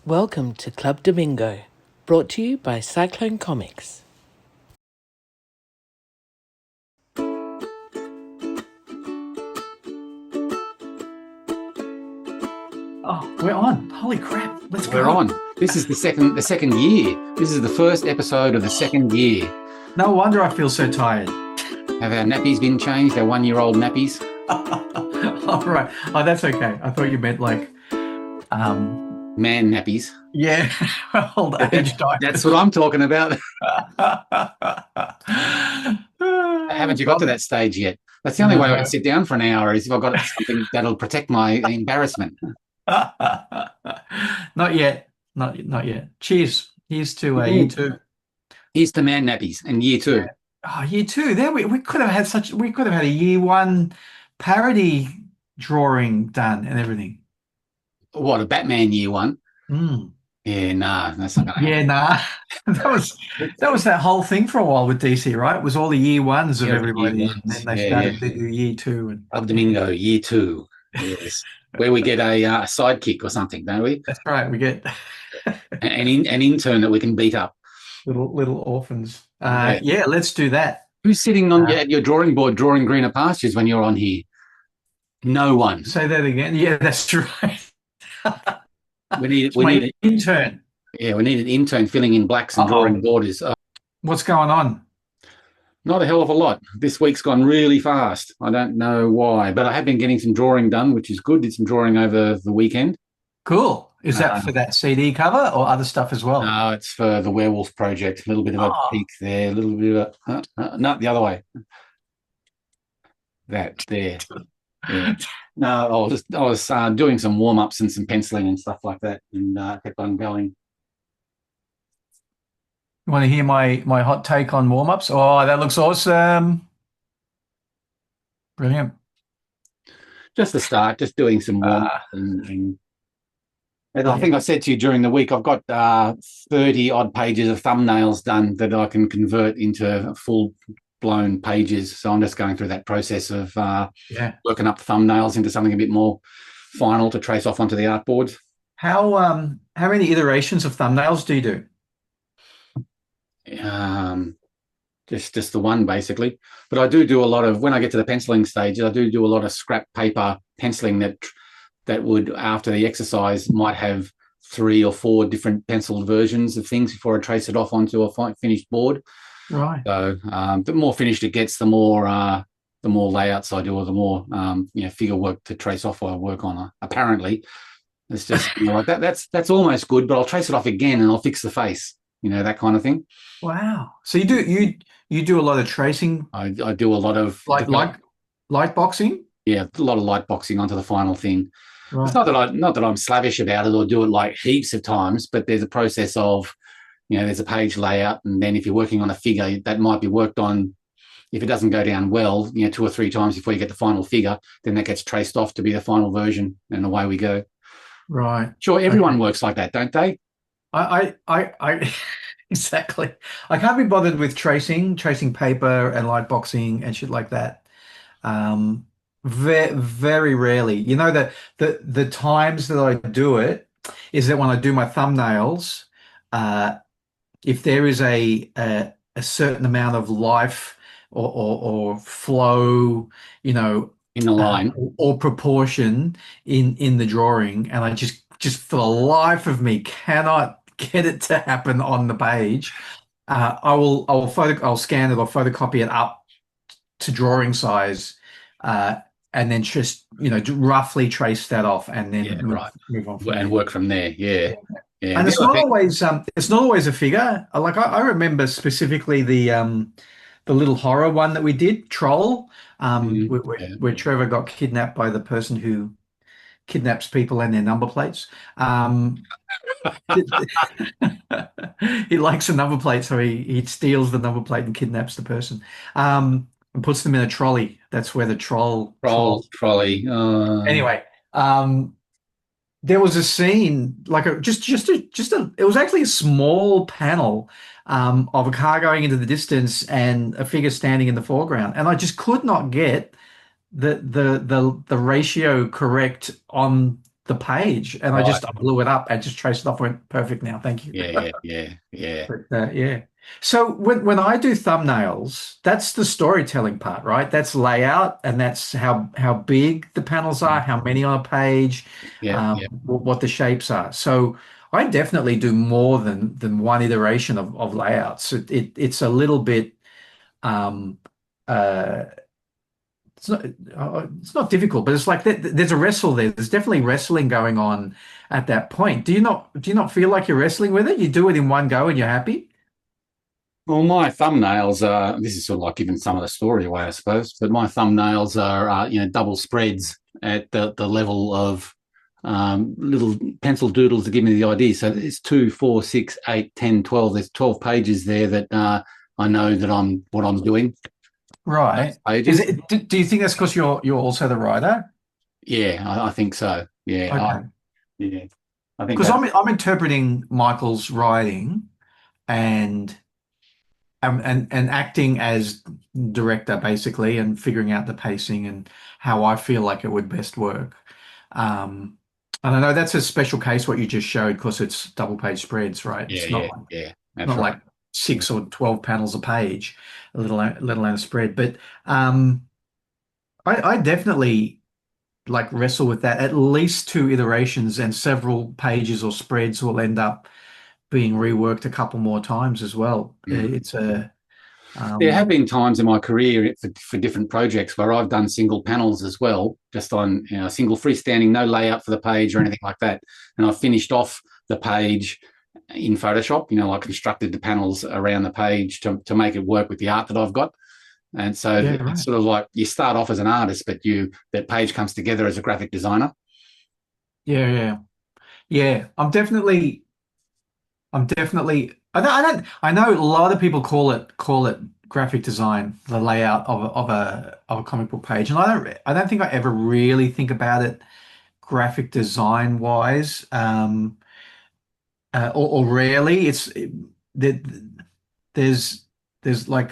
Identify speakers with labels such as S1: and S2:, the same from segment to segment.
S1: Welcome to Club Damingo, brought to you by Cyclone Comics.
S2: Oh, we're on. Holy crap. Let's go.
S3: We're on. This is the second year. This is the first episode of the second year.
S2: No wonder I feel so tired.
S3: Have our nappies been changed? Our 1-year-old nappies?
S2: All right. Oh, that's okay. I thought you meant like
S3: Man nappies.
S2: yeah, old age diapers.
S3: That's what I'm talking about. Haven't you got to that stage yet? That's the only way I can sit down for an hour is if I've got something that'll protect my embarrassment.
S2: Not yet. Not yet. Cheers. Here's to year two.
S3: Here's to man nappies and year two.
S2: Oh, year two. There we could have had a year one parody drawing done and everything.
S3: What, a Batman year one?
S2: Mm.
S3: Yeah, nah, that's not gonna happen.
S2: Yeah, nah. That was that whole thing for a while with DC, right? It was all the year ones of everybody, and then they started to do year two and
S3: Damingo, year two. Yes. Where we get a sidekick or something, don't we?
S2: That's right. We get
S3: an intern that we can beat up.
S2: Little orphans. Yeah, let's do that.
S3: Who's sitting on your drawing board drawing greener pastures when you're on here? No one.
S2: Say that again. Yeah, that's right.
S3: We need
S2: an intern.
S3: Yeah, we need an intern filling in blacks and drawing borders.
S2: What's going on?
S3: Not a hell of a lot. This week's gone really fast. I don't know why, but I have been getting some drawing done, which is good. Did some drawing over the weekend.
S2: Cool. Is that for that CD cover or other stuff as well?
S3: No, it's for the Werewolf project. A little bit of a peek there, a little bit of a... no, the other way. That there. Yeah. No, I was doing some warm-ups and some penciling and stuff like that, and kept on going.
S2: You want to hear my hot take on warm-ups? Oh, that looks awesome. Brilliant.
S3: Just the start, just doing some warm-ups and I think I said to you during the week, I've got 30 odd pages of thumbnails done that I can convert into full-blown pages. So I'm just going through that process of working up thumbnails into something a bit more final to trace off onto the artboards.
S2: How many iterations of thumbnails do you do?
S3: Just the one basically, but I do a lot of, when I get to the penciling stage, I do a lot of scrap paper penciling that would, after the exercise, might have 3 or 4 different penciled versions of things before I trace it off onto a finished board.
S2: Right. So
S3: the more finished it gets, the more layouts I do, or the more figure work to trace off while I work on. Apparently, it's just like that. That's almost good, but I'll trace it off again and I'll fix the face. that kind of thing.
S2: Wow. So you do a lot of tracing.
S3: I do a lot of
S2: light boxing.
S3: Yeah, a lot of light boxing onto the final thing.
S2: Right.
S3: It's not that I'm slavish about it or do it like heaps of times, but there's a process of, there's a page layout, and then if you're working on a figure that might be worked on, if it doesn't go down well, 2 or 3 times before you get the final figure, then that gets traced off to be the final version, and away we go.
S2: Right.
S3: Sure, everyone works like that, don't they?
S2: I exactly. I can't be bothered with tracing paper and light boxing and shit like that. Very, very rarely. The times that I do it is that when I do my thumbnails, if there is a certain amount of life or flow, in
S3: the line
S2: or proportion in the drawing, and I just for the life of me cannot get it to happen on the page, I'll scan it or photocopy it up to drawing size, and then just roughly trace that off, and then move on
S3: and work from there. Yeah.
S2: And it's not always a figure. Like I remember specifically the little horror one that we did, Troll, where Trevor got kidnapped by the person who kidnaps people and their number plates. He likes a number plate, so he steals the number plate and kidnaps the person, and puts them in a trolley. That's where the
S3: trolley.
S2: Anyway, there was a scene, like it was actually a small panel of a car going into the distance and a figure standing in the foreground, and I just could not get the ratio correct on the page, and I
S3: Right.
S2: just blew it up and just traced it off. Went perfect now. Thank you.
S3: Yeah.
S2: But yeah. So when I do thumbnails, that's the storytelling part, right? That's layout, and that's how big the panels are, how many on a page,
S3: Yeah.
S2: what the shapes are. So I definitely do more than one iteration of layouts. It's a little bit um uh it's not difficult, but it's like there's a wrestle there. There's definitely wrestling going on at that point. Do you not feel like you're wrestling with it? You do it in one go and you're happy?
S3: Well, my thumbnails are, this is sort of like giving some of the story away, I suppose, but my thumbnails are, double spreads at the level of little pencil doodles to give me the idea. So it's 2, 4, 6, 8, 10, 12. There's 12 pages there that I know that what I'm doing.
S2: Right. Is
S3: Pages.
S2: it, do you think that's because you're also the writer?
S3: Yeah, I think so.
S2: Okay.
S3: Yeah. I think
S2: Because
S3: that.
S2: I'm interpreting Michael's writing and and acting as director basically, and figuring out the pacing and how I feel like it would best work. And I know that's a special case what you just showed because it's double page spreads, right? It's
S3: Yeah. That's
S2: not
S3: right.
S2: like 6 or 12 panels a page, let alone a spread. But I definitely like wrestle with that. At least two iterations and several pages or spreads will end up being reworked a couple more times as well.
S3: Mm.
S2: It's a
S3: There have
S2: um,
S3: been times in my career for different projects where I've done single panels as well, just on single freestanding, no layout for the page or anything like that. And I've finished off the page in Photoshop, like constructed the panels around the page to make it work with the art that I've got. And so
S2: yeah,
S3: it's
S2: right.
S3: sort of like you start off as an artist, but that page comes together as a graphic designer.
S2: Yeah. Yeah. I'm definitely I know a lot of people call it graphic design, the layout of a comic book page. And I don't think I ever really think about it graphic design wise. Or rarely. There, there's like,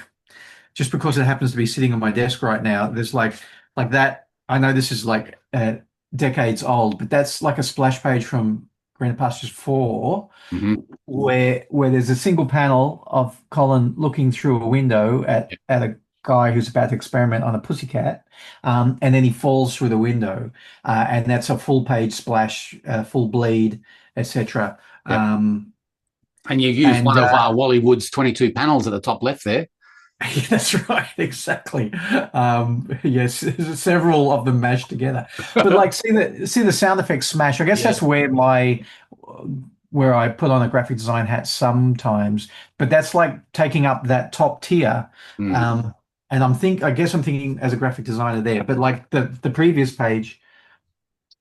S2: just because it happens to be sitting on my desk right now, there's like that. I know this is like decades old, but that's like a splash page from Green Pastures 4,
S3: Mm-hmm.
S2: where there's a single panel of Colin looking through a window at a guy who's about to experiment on a pussycat, and then he falls through the window, and that's a full page splash, full bleed, etc.
S3: Yep.
S2: Um,
S3: And you use
S2: and
S3: one of Wally Wood's 22 panels at the top left there.
S2: Yeah, that's right, exactly. Yes, several of them mashed together. But like, see the sound effects smash. I guess
S3: Yeah.
S2: that's where I put on a graphic design hat sometimes. But that's like taking up that top tier.
S3: Mm.
S2: Um, and I guess I'm thinking as a graphic designer there. But like the previous page,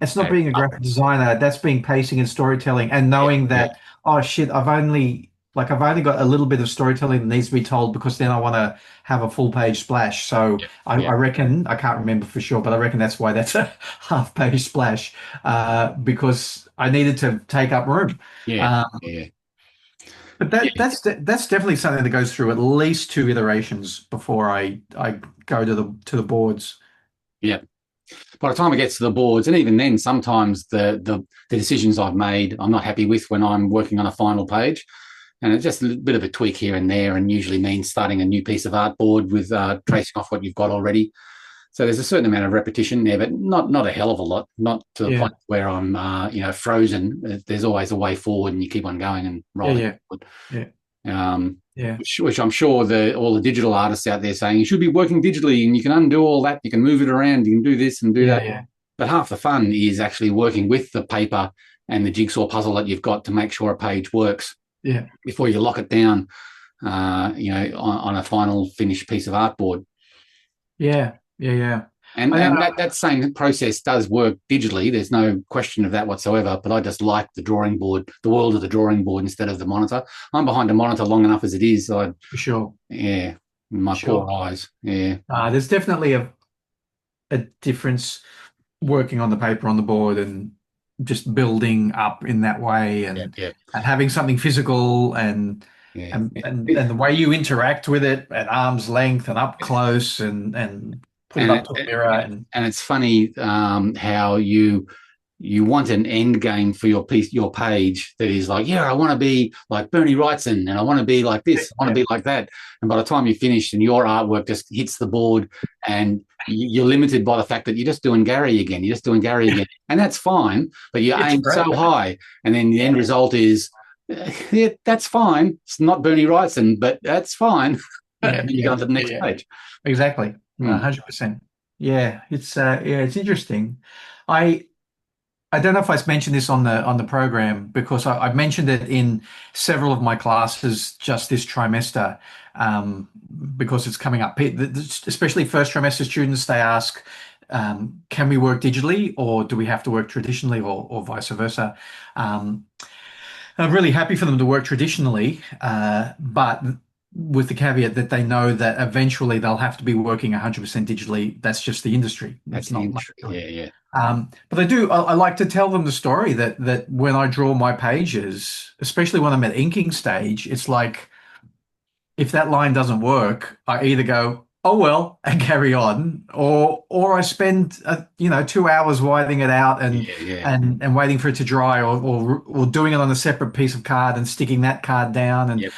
S2: it's not being a graphic designer. That's being pacing and storytelling, and knowing
S3: Yeah.
S2: that, oh shit, I've only got a little bit of storytelling that needs to be told, because then I want to have a full page splash. So I reckon, I can't remember for sure, but I reckon that's why that's a half page splash, because I needed to take up room.
S3: Yeah.
S2: Um,
S3: Yeah.
S2: but
S3: Yeah.
S2: that's definitely something that goes through at least two iterations before I go to the boards.
S3: Yeah. By the time it gets to the boards, and even then, sometimes the decisions I've made, I'm not happy with when I'm working on a final page. And it's just a bit of a tweak here and there, and usually means starting a new piece of artboard with tracing off what you've got already. So there's a certain amount of repetition there, but not a hell of a lot. Not to the
S2: Yeah,
S3: point where I'm frozen. There's always a way forward, and you keep on going and rolling
S2: yeah,
S3: forward.
S2: yeah,
S3: Um,
S2: yeah,
S3: which I'm sure all the digital artists out there saying you should be working digitally and you can undo all that, you can move it around, you can do this and do
S2: yeah,
S3: that.
S2: yeah,
S3: But half the fun is actually working with the paper and the jigsaw puzzle that you've got to make sure a page works
S2: yeah,
S3: before you lock it down, on a final finished piece of artboard.
S2: yeah.
S3: And
S2: I know.
S3: and that same process does work digitally. There's no question of that whatsoever. But I just like the drawing board, the world of the drawing board instead of the monitor. I'm behind a monitor long enough as it is. So
S2: For sure.
S3: my
S2: Sure.
S3: poor eyes. Yeah,
S2: There's definitely a difference working on the paper on the board and just building up in that way,
S3: yeah,
S2: and
S3: yeah,
S2: having something physical, and
S3: yeah.
S2: and and, and the way you interact with it at arm's length and up close, and put it
S3: And
S2: up to a mirror, and
S3: and it's funny how you you want an end game for your piece, your page that is like, yeah, I want to be like Bernie Wrightson, and I want to be like this, I want to be like that. And by the time you finish and your artwork just hits the board, and you're limited by the fact that you're just doing Gary again, and that's fine. But you aim so high, and then the end result is, yeah, that's fine. It's not Bernie Wrightson, but that's fine. And you go on to the next page.
S2: Exactly, 100%. Yeah, it's interesting. I don't know if I mentioned this on the program, because I've mentioned it in several of my classes just this trimester, because it's coming up. Especially first trimester students, they ask, can we work digitally, or do we have to work traditionally, or vice versa? I'm really happy for them to work traditionally, but with the caveat that they know that eventually they'll have to be working 100% digitally. That's just the industry.
S3: That's not much. Yeah.
S2: But I like to tell them the story that when I draw my pages, especially when I'm at inking stage, it's like, if that line doesn't work, I either go, oh well, and carry on, or I spend 2 hours whitening it out and waiting for it to dry, or doing it on a separate piece of card and sticking that card down, and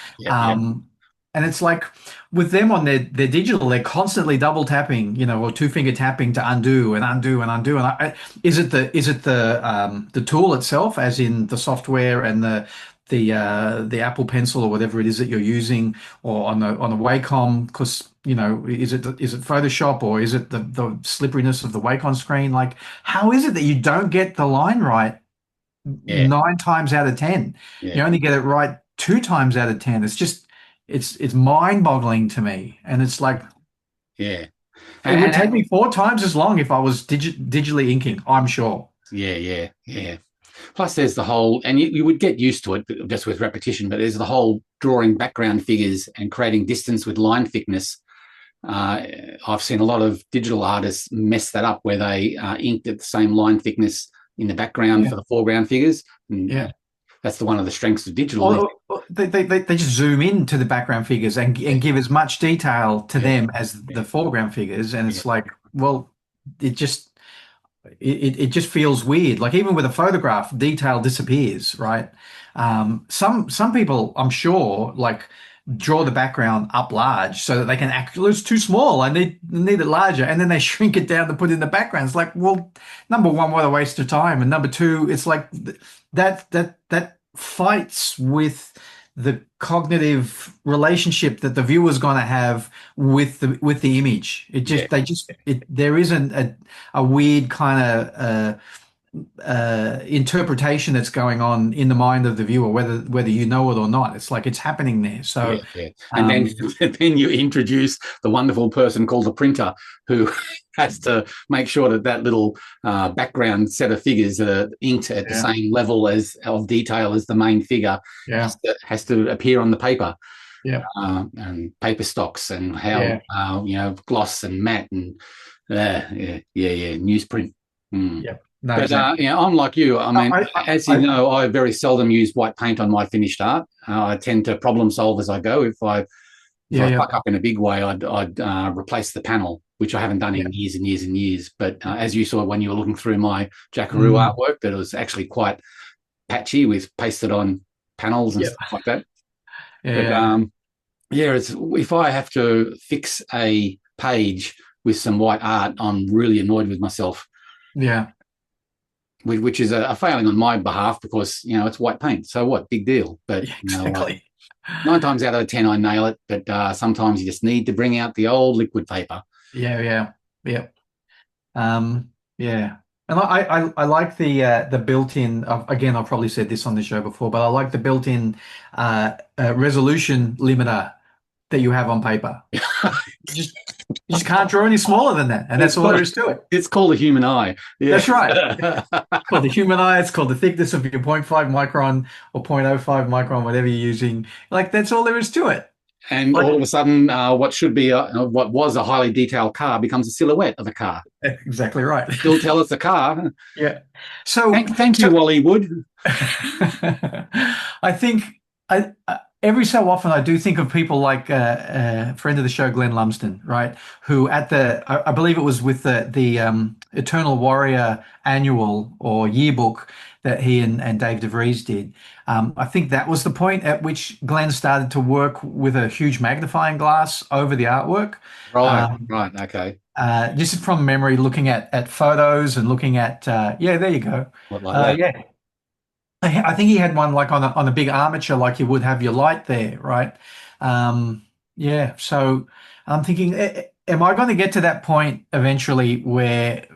S2: and it's like, with them on their digital, they're constantly double tapping, or two finger tapping to undo and undo and undo. And is it the tool itself, as in the software and the Apple Pencil or whatever it is that you're using, or on the Wacom? Because is it Photoshop, or is it the slipperiness of the Wacom screen? Like, how is it that you don't get the line right 9 times out of 10? You only get it right 2 times out of 10. It's just, it's mind-boggling to me, and it's like, it would take me 4 times as long if I was digitally inking, I'm sure.
S3: Yeah. Plus, there's the whole, and you would get used to it just with repetition, but there's the whole drawing background figures and creating distance with line thickness. I've seen a lot of digital artists mess that up, where they inked at the same line thickness in the background for the foreground figures. And that's one of the strengths of digital.
S2: They just zoom into the background figures and give as much detail to them as the foreground figures, and it's like, well, it just feels weird. Like, even with a photograph, detail disappears, right? Some people, I'm sure, like, draw the background up large so that they can it's too small, I need it larger, and then they shrink it down to put in the background. It's like, well, number one, what a waste of time, and number two, it's like that fights with the cognitive relationship that the viewer's going to have with the image. There isn't a weird kind of interpretation that's going on in the mind of the viewer, whether you know it or not. It's like, it's happening there. So
S3: and then you introduce the wonderful person called the printer, who has to make sure that little background set of figures are inked at the same level of detail as the main figure. Has to appear on the paper. And paper stocks, and how gloss and matte, and newsprint.
S2: No,
S3: but
S2: exactly.
S3: I'm like you. I mean, as you know, I very seldom use white paint on my finished art. I tend to problem solve as I go. If I fuck up in a big way, I'd replace the panel, which I haven't done in years and years and years. But as you saw when you were looking through my Jackaroo artwork, that it was actually quite patchy with pasted on panels and stuff like that. It's, if I have to fix a page with some white art, I'm really annoyed with myself. Which is a failing on my behalf, because it's white paint. So what? Big deal. But
S2: exactly.
S3: 9 times out of 10, I nail it. But sometimes you just need to bring out the old liquid paper.
S2: And I like the built-in. Again, I've probably said this on the show before, but I like the built-in resolution limiter that you have on paper. You just can't draw any smaller than that, and that's all there is to it.
S3: It's called the human eye.
S2: That's right. It's called the human eye. It's called the thickness of your 0.5 micron or 0.05 micron, whatever you're using. Like, that's all there is to it.
S3: And all of a sudden, what should be what was a highly detailed car becomes a silhouette of a car.
S2: Exactly right.
S3: Still tell it's a car.
S2: So
S3: thank you, Wally Wood.
S2: I think every so often I do think of people like a friend of the show, Glenn Lumsden, right? Who at I believe it was with the Eternal Warrior annual or yearbook that he and Dave DeVries did. I think that was the point at which Glenn started to work with a huge magnifying glass over the artwork.
S3: Right,
S2: Um,
S3: right, okay.
S2: just from memory, looking at photos and looking at yeah, there you go.
S3: What like that?
S2: Yeah, I think he had one like on a big armature, like you would have your light there, right? Yeah. So I'm thinking, am I going to get to that point eventually where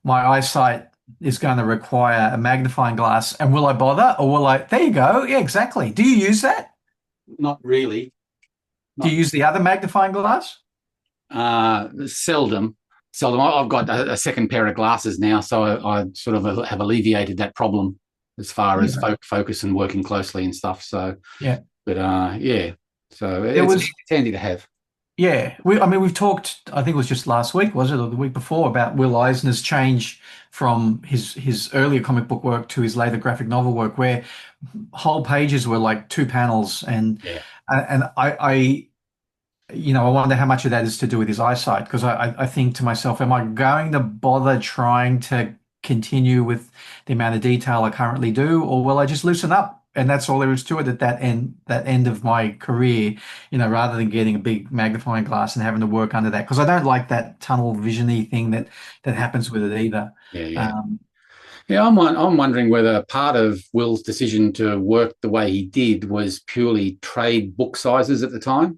S2: my eyesight is going to require a magnifying glass, and will I bother, or will I? There you go. Yeah, exactly. Do you use that?
S3: Not really.
S2: Do you
S3: Not
S2: use the other magnifying glass?
S3: seldom. Seldom. I've got a second pair of glasses now, so I sort of have alleviated that problem as far as
S2: Yeah.
S3: focus and working closely and stuff. So,
S2: Yeah.
S3: but yeah. So
S2: There was.
S3: it's handy to have.
S2: Yeah, I mean, we've talked, I think it was just last week, was it, or the week before, about Will Eisner's change from his earlier comic book work to his later graphic novel work, where whole pages were like two panels,
S3: Yeah.
S2: and I wonder how much of that is to do with his eyesight, because I think to myself, am I going to bother trying to continue with the amount of detail I currently do, or will I just loosen up? And that's all there is to it at that end of my career, rather than getting a big magnifying glass and having to work under that, because I don't like that tunnel visiony thing that happens with it either.
S3: Yeah, yeah.
S2: Um,
S3: Yeah, I'm wondering whether part of Will's decision to work the way he did was purely trade book sizes at the time.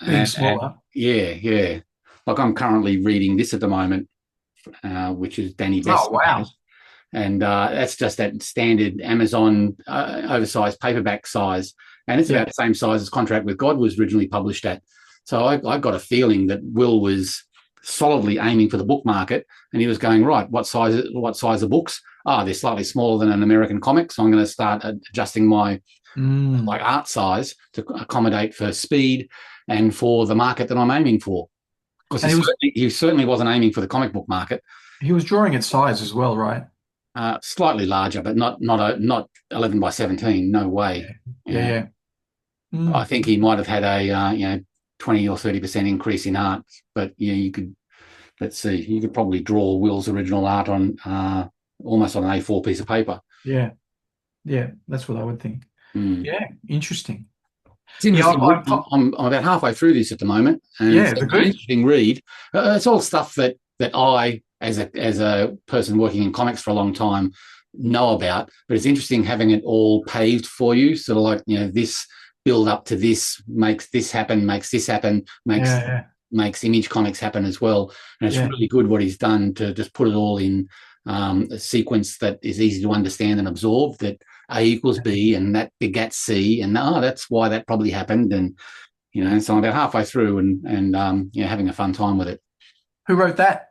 S2: being
S3: And
S2: smaller.
S3: yeah, yeah. Like I'm currently reading this at the moment, which is Danny
S2: Oh,
S3: Best's,
S2: wow.
S3: and that's just that standard Amazon oversized paperback size, and it's
S2: Yeah.
S3: about the same size as Contract with God was originally published at. So I got a feeling that Will was solidly aiming for the book market, and he was going right. What size of books? They're slightly smaller than an American comic, so I'm going to start adjusting my
S2: Mm.
S3: like art size to accommodate for speed and for the market that I'm aiming for. Because
S2: And
S3: he certainly wasn't aiming for the comic book market.
S2: he was drawing its size as well, right?
S3: Slightly larger, but not 11 by 17. No way.
S2: Yeah,
S3: Yeah.
S2: yeah.
S3: I
S2: Mm.
S3: think he might have had a 20 or 30% increase in art, but you could let's see, you could probably draw Will's original art on almost on an A4 piece of paper.
S2: Yeah, yeah, that's what I would think.
S3: Mm.
S2: Yeah, interesting.
S3: It's interesting.
S2: Yeah,
S3: I'm about halfway through this at the moment, and
S2: yeah,
S3: it's
S2: the
S3: an
S2: good.
S3: interesting read. It's all stuff that I, as a person working in comics for a long time, know about. But it's interesting having it all paved for you, sort of like this build up to this makes this happen, makes this happen,
S2: Yeah,
S3: makes Image Comics happen as well. And it's
S2: yeah,
S3: really good what he's done to just put it all in a sequence that is easy to understand and absorb. That A equals B, and that begats C, and that's why that probably happened. And so I'm about halfway through, and having a fun time with it.
S2: Who wrote that?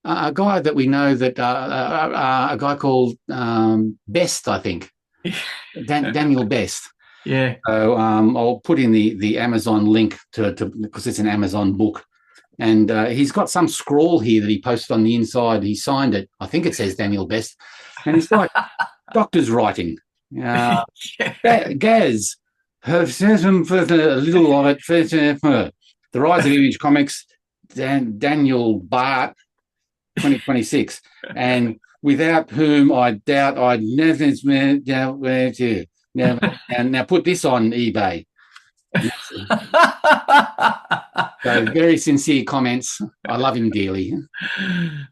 S3: A guy that we know that a guy called Best, I think, Daniel Best.
S2: Yeah.
S3: So I'll put in the Amazon link to because it's an Amazon book. And he's got some scrawl here that he posted on the inside. He signed it. I think it says Daniel Best. And it's like doctor's writing. Gaz, a little of it. The Rise of Image Comics, Daniel Bart, 2026. And without whom I doubt I'd never. Now put this on eBay. So very sincere comments. I love him dearly.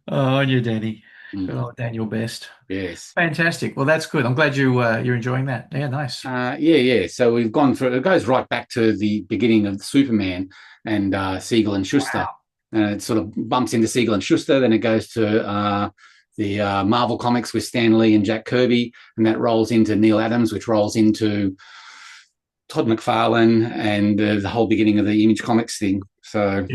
S2: Oh, and you, Danny.
S3: Mm.
S2: Good old Daniel Best.
S3: Yes.
S2: Fantastic. Well, that's good. I'm glad you're enjoying that. Yeah, nice.
S3: Yeah. So we've gone through. It goes right back to the beginning of Superman and Siegel and Schuster,
S2: Wow.
S3: and it sort of bumps into Siegel and Schuster. Then it goes to the Marvel Comics with Stan Lee and Jack Kirby, and that rolls into Neil Adams, which rolls into Todd McFarlane and the whole beginning of the Image Comics thing. So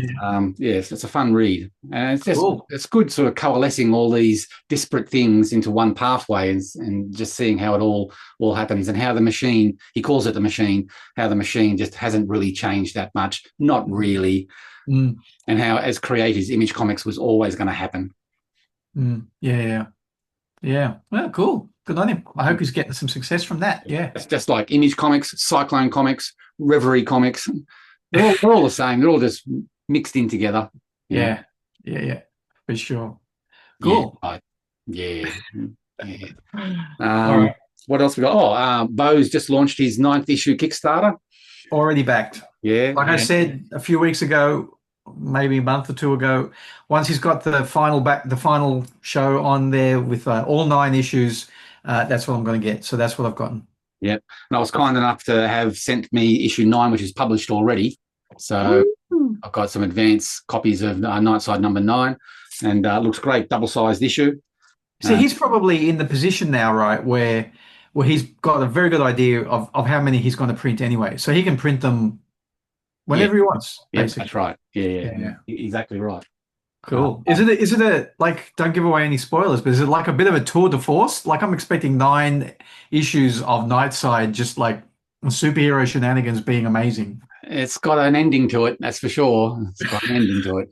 S3: yes, it's a fun read, and it's just
S2: Cool.
S3: it's good sort of coalescing all these disparate things into one pathway and just seeing how it all happens and how the machine, he calls it the machine, how the machine just hasn't really changed that much, not really, and how as creators, Image Comics was always going to happen.
S2: Yeah. Well, cool. Good on him. I hope he's getting some success from that. Yeah.
S3: It's just like Image Comics, Cyclone Comics, Reverie Comics. They're all the same. They're all just mixed in together.
S2: Yeah. For sure. Cool.
S3: Yeah.
S2: All right.
S3: What else we got? Bo's just launched his 9th issue Kickstarter.
S2: Already backed.
S3: Yeah.
S2: Like I said a few weeks ago, maybe a month or two ago, once he's got the final show on there with all 9 issues, that's what I'm going to get. So that's what I've gotten.
S3: Yeah. And I was kind enough to have sent me issue 9, which is published already. So I've got some advanced copies of Niteside number 9, and it looks great, double-sized issue.
S2: See, he's probably in the position now, right, where he's got a very good idea of how many he's going to print anyway. So he can print them whenever he wants, basically.
S3: That's right. Yeah. Exactly right.
S2: Cool. Is it a like, don't give away any spoilers, but is it like a bit of a tour de force? Like, I'm expecting 9 issues of Niteside, just like superhero shenanigans being amazing.
S3: It's got an ending to it, that's for sure. It's got an ending to it.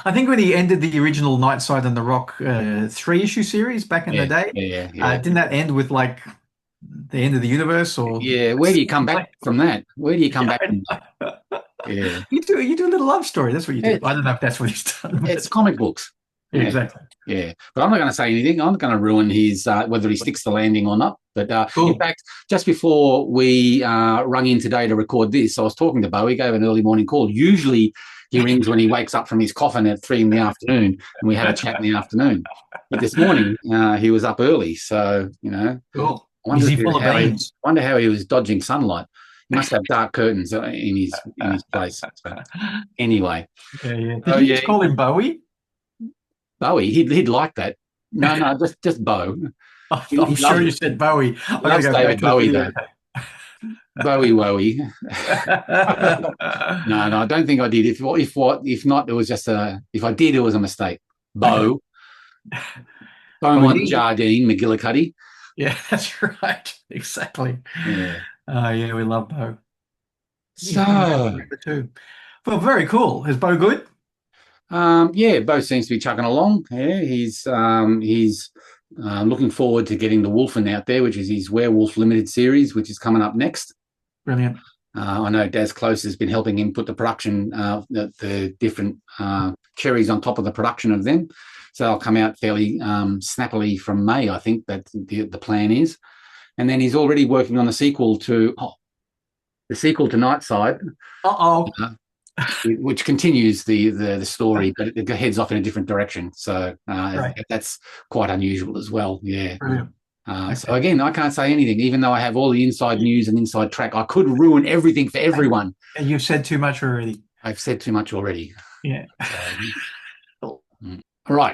S2: I think when he ended the original Niteside and the Rock 3-issue series back in the day, didn't that end with like the end of the universe? Or
S3: where do you come back from that? Where do you come back from? Yeah,
S2: you do a little love story. That's what you do. I don't know if that's what he's done.
S3: It's comic books.
S2: Yeah, exactly.
S3: Yeah, but I'm not going to say anything. I'm not going to ruin his whether he sticks the landing or not. But in fact, just before we rung in today to record this, I was talking to Bo. He gave an early morning call. Usually he rings when he wakes up from his coffin at 3 p.m, and we had a chat in the afternoon. But this morning he was up early, so
S2: Cool.
S3: Is he full of beans? Wonder how he was dodging sunlight. He must have dark curtains in his place. But anyway,
S2: Did you just call him Bowie?
S3: Bowie, he'd like that. No, just Bo.
S2: I'm sure you said Bowie.
S3: Loves David Bowie though. Bowie. No, I don't think I did. If not, it was just if I did, it was a mistake. Bo. Beaumont Jardine, McGillicuddy.
S2: Yeah, that's right. Exactly.
S3: Yeah.
S2: We love Bo.
S3: So,
S2: well, very cool. Is Bo good?
S3: Bo seems to be chugging along. Yeah, he's looking forward to getting the Wolfen out there, which is his Werewolf Limited series, which is coming up next.
S2: Brilliant.
S3: I know Daz Close has been helping him put the production, the different cherries on top of the production of them. So they'll come out fairly snappily from May, I think that the plan is. And then he's already working on the sequel to Niteside. Which continues the story, but it heads off in a different direction. So that's quite unusual as well. Yeah. So again, I can't say anything, even though I have all the inside news and inside track. I could ruin everything for everyone.
S2: And you've said too much already.
S3: I've said too much already.
S2: Yeah.
S3: Right.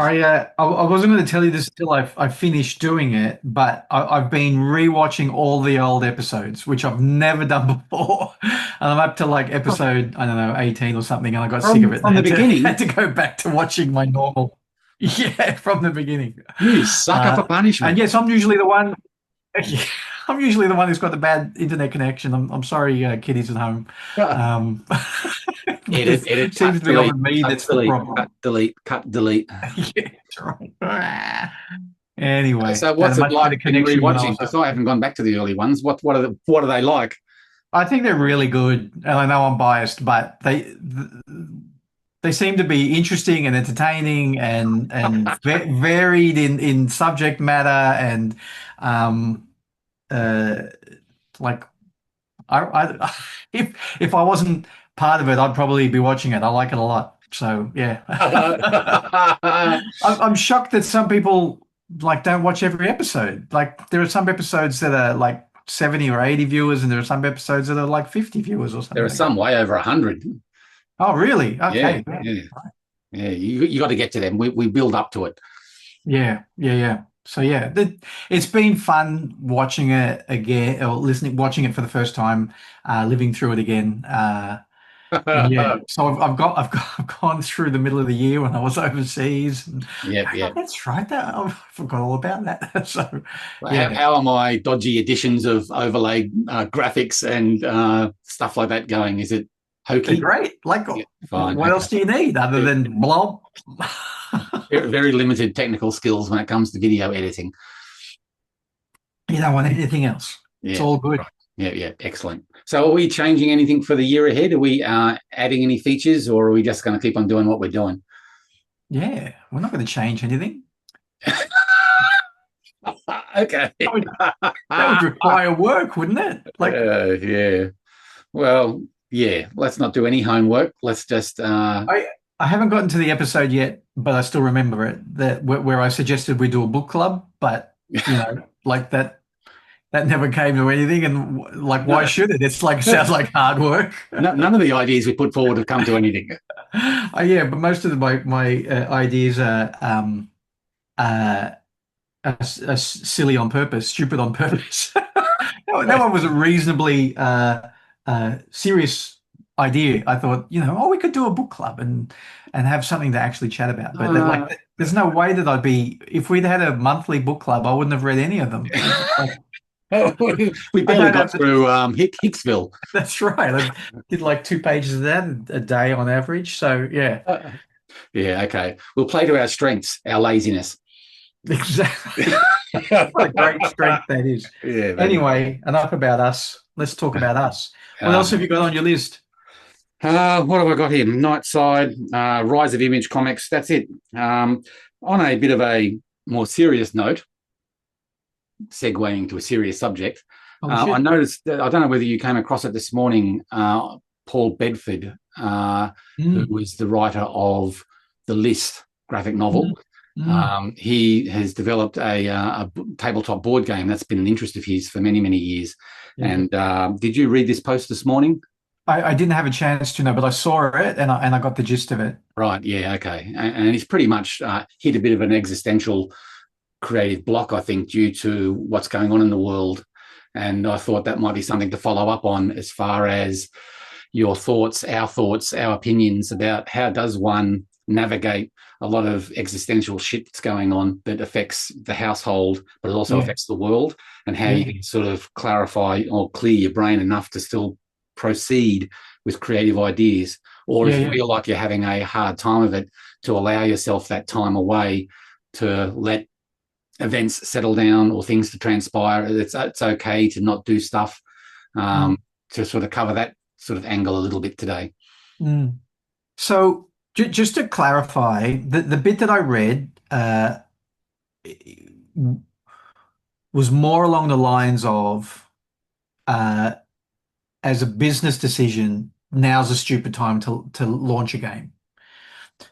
S2: I wasn't going to tell you this until I finished doing it, but I've been rewatching all the old episodes, which I've never done before. And I'm up to like episode, 18 or something, and I got sick of it.
S3: From the beginning.
S2: I had to go back to watching my normal. Yeah, from the beginning.
S3: You sucker for punishment.
S2: And yes, I'm usually the one. I'm usually the one who's got the bad internet connection. I'm sorry, kiddies at home.
S3: Edit.
S2: Seems to be on me. That's the problem.
S3: Cut, delete.
S2: Yeah, that's right. Anyway,
S3: so what's it like rewatching? Because I haven't gone back to the early ones. What are they like?
S2: I think they're really good, and I know I'm biased, but they seem to be interesting and entertaining and varied in subject matter and like if I wasn't part of it, I'd probably be watching it. I like it a lot. So yeah. I'm shocked that some people like don't watch every episode. Like there are some episodes that are like 70 or 80 viewers, and there are some episodes that are like 50 viewers or something.
S3: There are some way over 100.
S2: Oh, really? Okay.
S3: Yeah. You got to get to them. We build up to it. Yeah.
S2: So yeah, it's been fun watching it again, or watching it for the first time, living through it again. Yeah. So I've gone through the middle of the year when I was overseas.
S3: Yeah.
S2: That's right. I forgot all about that. So
S3: how are my dodgy editions of overlay graphics and stuff like that going? Is it hokey?
S2: They're great. Like, what else do you need other than blob?
S3: Very limited technical skills when it comes to video editing.
S2: You don't want anything else. It's all good.
S3: Right. Yeah, excellent. So are we changing anything for the year ahead? Are we adding any features, or are we just going to keep on doing what we're doing?
S2: Yeah, we're not going to change anything.
S3: Okay.
S2: That would require work, wouldn't it?
S3: Yeah. Well, yeah. Let's not do any homework. Let's just.
S2: I haven't gotten to the episode yet, but I still remember it, that where I suggested we do a book club, but like that never came to anything, and like, why should it? It's like, it sounds like hard work.
S3: None of the ideas we put forward have come to anything.
S2: Yeah, but most of my ideas are silly on purpose, stupid on purpose. That one was a reasonably serious idea. I thought, we could do a book club and have something to actually chat about. But there's no way that if we'd had a monthly book club, I wouldn't have read any of them.
S3: We barely got through Hicksville.
S2: That's right. I did like 2 pages of that a day on average. So yeah.
S3: Yeah. Okay. We'll play to our strengths, our laziness.
S2: Exactly. What a great strength that is.
S3: Yeah.
S2: Anyway, enough about us. Let's talk about us. What else have you got on your list?
S3: What have I got here? Niteside, Rise of Image Comics. That's it. On a bit of a more serious note, segueing to a serious subject, I noticed that, I don't know whether you came across it this morning, Paul Bedford, who was the writer of the List graphic novel. He has developed a tabletop board game that's been an interest of his for many, many years. And did you read this post this morning?
S2: I didn't have a chance to know, but I saw it and I got the gist of it.
S3: Right. Yeah. Okay. And he's pretty much hit a bit of an existential creative block, I think, due to what's going on in the world. And I thought that might be something to follow up on, as far as your thoughts, our opinions about how does one navigate a lot of existential shit that's going on that affects the household, but it also affects the world, and how you can sort of clarify or clear your brain enough to still proceed with creative ideas. Or if you feel like you're having a hard time of it, to allow yourself that time away to let events settle down or things to transpire. It's okay to not do stuff, to sort of cover that sort of angle a little bit today.
S2: So just to clarify, the bit that I read was more along the lines of, as a business decision, now's a stupid time to launch a game.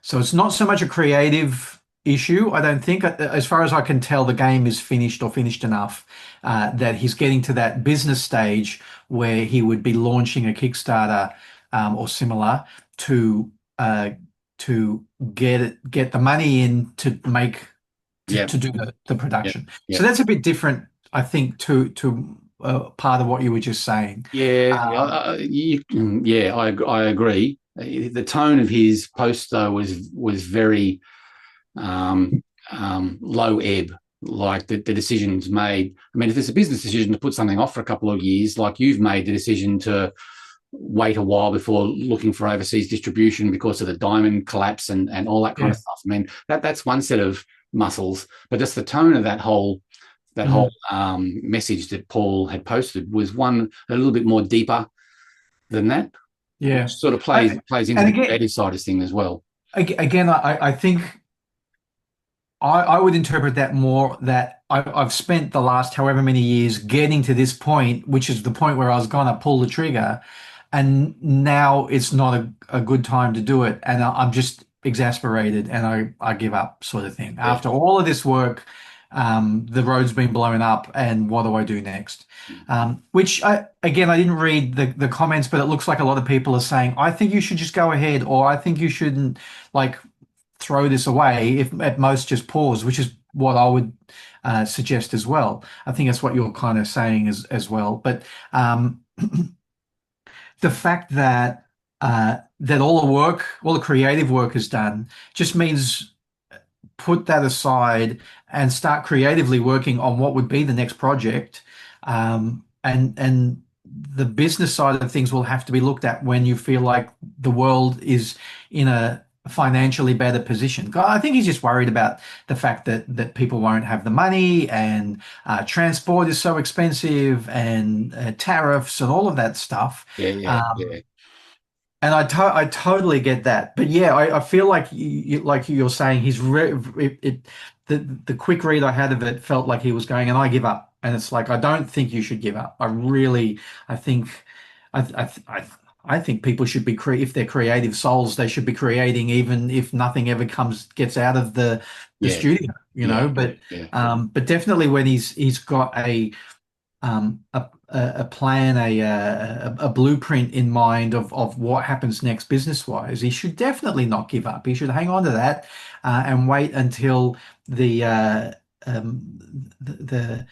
S2: So it's not so much a creative issue. I don't think, as far as I can tell, the game is finished or finished enough that he's getting to that business stage where he would be launching a Kickstarter or similar to get the money in to make to do the production. So that's a bit different, I think, to part of what you were just saying.
S3: I agree. The tone of his post, though, was very low ebb. Like the decisions made. I mean, if it's a business decision to put something off for a couple of years, like you've made the decision to wait a while before looking for overseas distribution because of the diamond collapse and all that kind of stuff. I mean, that's one set of muscles, but just the tone of that whole message that Paul had posted was one a little bit more deeper than that.
S2: Yeah,
S3: sort of plays into the creative side of thing as well.
S2: Again, I think I would interpret that more that I've spent the last however many years getting to this point, which is the point where I was going to pull the trigger, and now it's not a good time to do it, and I'm just exasperated and I give up, sort of thing. After all of this work, the road's been blown up, and what do I do next? Which I didn't read the comments, but it looks like a lot of people are saying, I think you should just go ahead, or I think you shouldn't throw this away, if at most just pause, which is what I would suggest as well. I think that's what you're kind of saying as well. But the fact that that all the creative work is done, just means put that aside and start creatively working on what would be the next project. And the business side of things will have to be looked at when you feel like the world is in a financially better position. I think he's just worried about the fact that people won't have the money, and transport is so expensive, and tariffs and all of that stuff.
S3: Yeah, yeah, yeah.
S2: And I totally get that. But yeah, I feel like like you're saying, the quick read I had of it felt like he was going, and I give up. And it's like, I don't think you should give up. I think I think people should be if they're creative souls, they should be creating even if nothing ever gets out of the
S3: Yeah,
S2: studio,
S3: yeah,
S2: But
S3: yeah,
S2: but definitely when he's got a plan, a blueprint in mind of what happens next business wise, he should definitely not give up. He should hang on to that, and wait until the uh, the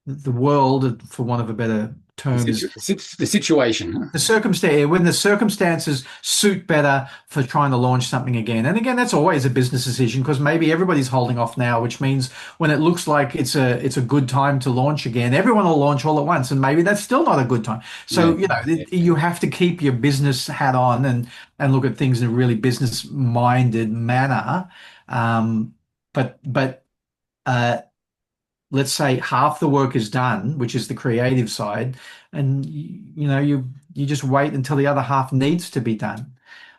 S2: the world, for want of a better term, is
S3: the situation.
S2: when the circumstances suit better for trying to launch something again. And again, that's always a business decision, because maybe everybody's holding off now, which means when it looks like it's a good time to launch again, everyone will launch all at once, and maybe that's still not a good time. So you have to keep your business hat on, and look at things in a really business minded manner. But uh, let's say half the work is done, which is the creative side, and you just wait until the other half needs to be done.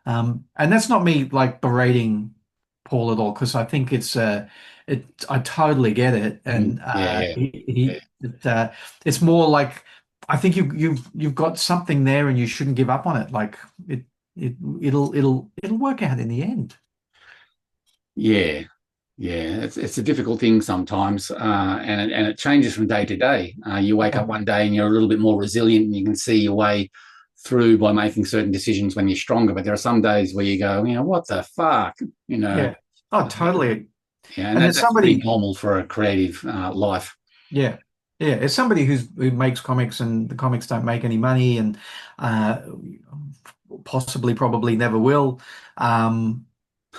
S2: And that's not me like berating Paul at all, because I think I totally get it, and
S3: Yeah, yeah,
S2: it's more like, I think you've got something there, and you shouldn't give up on it. Like it'll work out in the end.
S3: yeah. Yeah, it's a difficult thing sometimes, and it changes from day to day. You wake up one day and you're a little bit more resilient, and you can see your way through by making certain decisions when you're stronger. But there are some days where you go, what the fuck,
S2: Yeah. Oh, totally.
S3: Yeah,
S2: And
S3: that's pretty normal for a creative life.
S2: Yeah. Yeah. As somebody who makes comics, and the comics don't make any money, and uh, probably never will.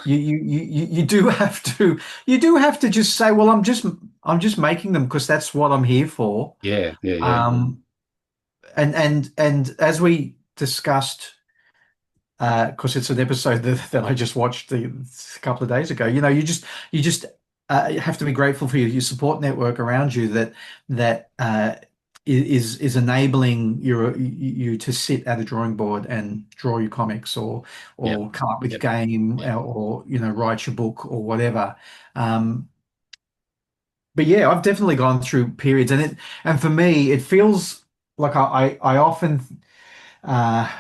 S2: You do have to just say, well, I'm just making them because that's what I'm here for.
S3: Yeah, yeah, yeah.
S2: And as we discussed, because it's an episode that I just watched a couple of days ago. You just have to be grateful for your support network around you, that is enabling you to sit at a drawing board and draw your comics, or come up with a game, or write your book or whatever. But yeah, I've definitely gone through periods, and for me, it feels like I often. Uh,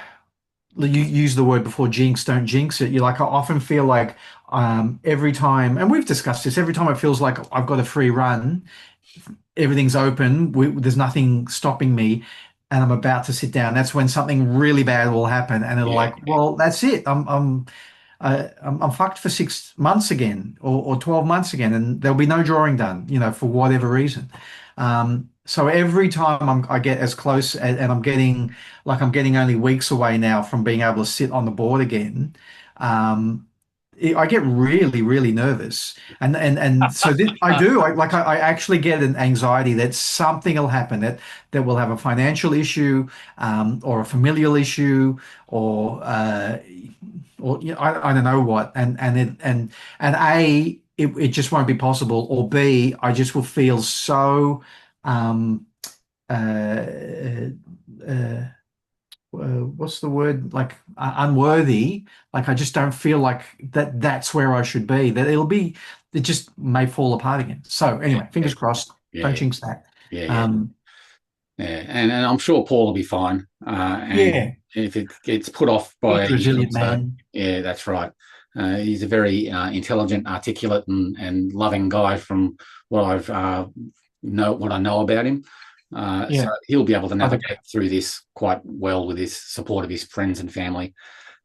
S2: you use the word before, jinx, don't jinx it. I often feel like, every time, and we've discussed this, every time it feels like I've got a free run, everything's open, there's nothing stopping me, and I'm about to sit down, that's when something really bad will happen, and it'll well, that's it. I'm fucked for 6 months again, or 12 months again, and there'll be no drawing done, for whatever reason. So every time I get as close, and I'm getting only weeks away now from being able to sit on the board again. I get really, really nervous, and so I do. I actually get an anxiety that something will happen, that will have a financial issue, or a familial issue, or I don't know what, and it just won't be possible, or B, I just will feel so uh, uh, what's the word, like, unworthy. Like, I just don't feel like that's where I should be, it just may fall apart again. So anyway, fingers crossed. Don't jinx that.
S3: And I'm sure Paul will be fine. And if it gets put off by
S2: a resilient man.
S3: Yeah, that's right. He's a very intelligent, articulate, and loving guy from what I know about him. So he'll be able to navigate through this quite well with his support of his friends and family.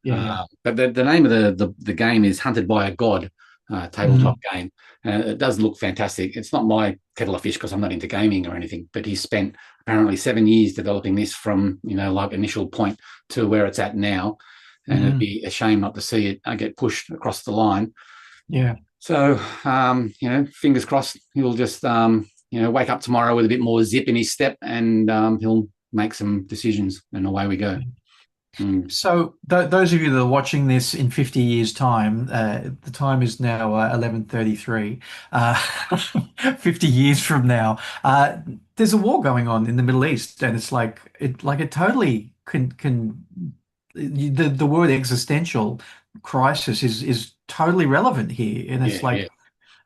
S3: But the name of the game is Hunted by a God, tabletop game. It does look fantastic. It's not my kettle of fish because I'm not into gaming or anything, but he spent apparently 7 years developing this from, like initial point to where it's at now. And it'd be a shame not to see it get pushed across the line.
S2: Yeah.
S3: So, fingers crossed he'll just, wake up tomorrow with a bit more zip in his step, and he'll make some decisions, and away we go. Mm.
S2: So those of you that are watching this in 50 years' time, the time is now 11:33. 50 years from now, there's a war going on in the Middle East, and it's it totally can the word existential crisis is totally relevant here, and
S3: Yeah,
S2: it's
S3: yeah.
S2: like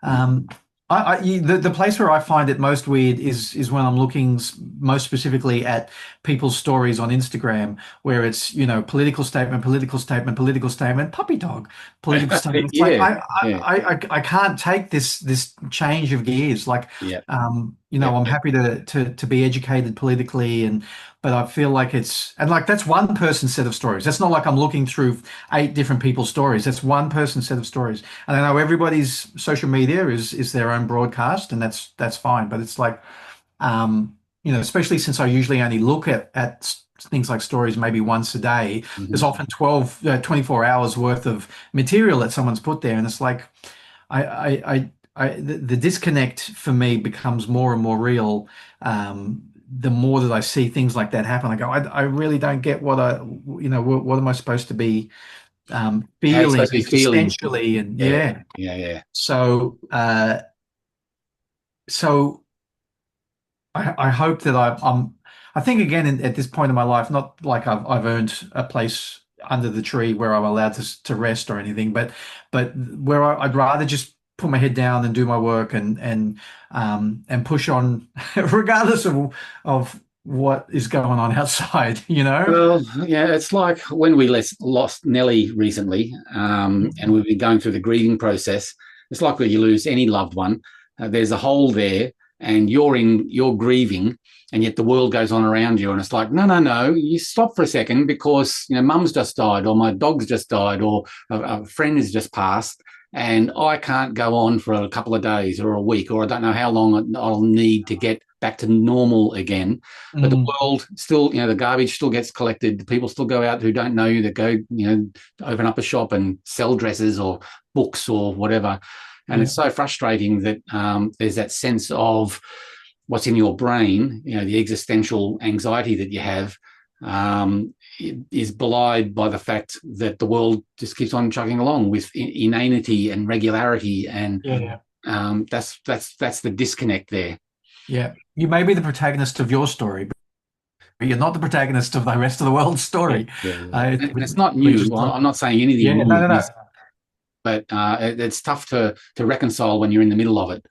S2: um, the place where I find it most weird is when I'm looking most specifically at people's stories on Instagram, where it's, political statement, political statement, political statement, puppy dog, political statement. It's like
S3: Yeah, yeah,
S2: I can't take this change of gears. Like,
S3: yeah, yeah,
S2: I'm
S3: yeah,
S2: happy to be educated politically, but I feel like that's one person's set of stories. That's not like I'm looking through 8 different people's stories. That's one person's set of stories. And I know everybody's social media is their own broadcast, and that's fine. But it's like, especially since I usually only look at things like stories maybe once a day, there's
S3: mhm.
S2: often 24 hours worth of material that someone's put there. And it's like, the disconnect for me becomes more and more real. The more that I see things like that happen, I go, I really don't get what am I supposed to be
S3: How you
S2: feeling
S3: supposed to be feeling?
S2: existentially, and
S3: Yeah,
S2: yeah.
S3: yeah, yeah.
S2: So, so I hope that I think again at this point in my life, not like I've earned a place under the tree where I'm allowed to rest or anything, but where I'd rather just put my head down and do my work and push on, regardless of what is going on outside, you know?
S3: Well, yeah, it's like when we lost Nellie recently, and we've been going through the grieving process. It's like when you lose any loved one. There's a hole there, and you're grieving, and yet the world goes on around you, and it's like, no, no, no, you stop for a second because mum's just died, or my dog's just died, or a friend has just passed, and I can't go on for a couple of days or a week, or I don't know how long I'll need to get back to normal again. But the
S2: Mm,
S3: world still, the garbage still gets collected. The people still go out who don't know you, that go, open up a shop and sell dresses or books or whatever. And
S2: yeah,
S3: it's so frustrating that there's that sense of what's in your brain, the existential anxiety that you have, is belied by the fact that the world just keeps on chugging along with inanity and regularity, and
S2: yeah,
S3: that's the disconnect there.
S2: yeah. You may be the protagonist of your story, but you're not the protagonist of the rest of the world's
S3: Yeah,
S2: story.
S3: yeah, yeah. And it's not
S2: Which
S3: new.
S2: is
S3: I'm not saying anything
S2: yeah,
S3: new
S2: no,
S3: with
S2: no, no.
S3: this, but it's tough to reconcile when you're in the middle of it.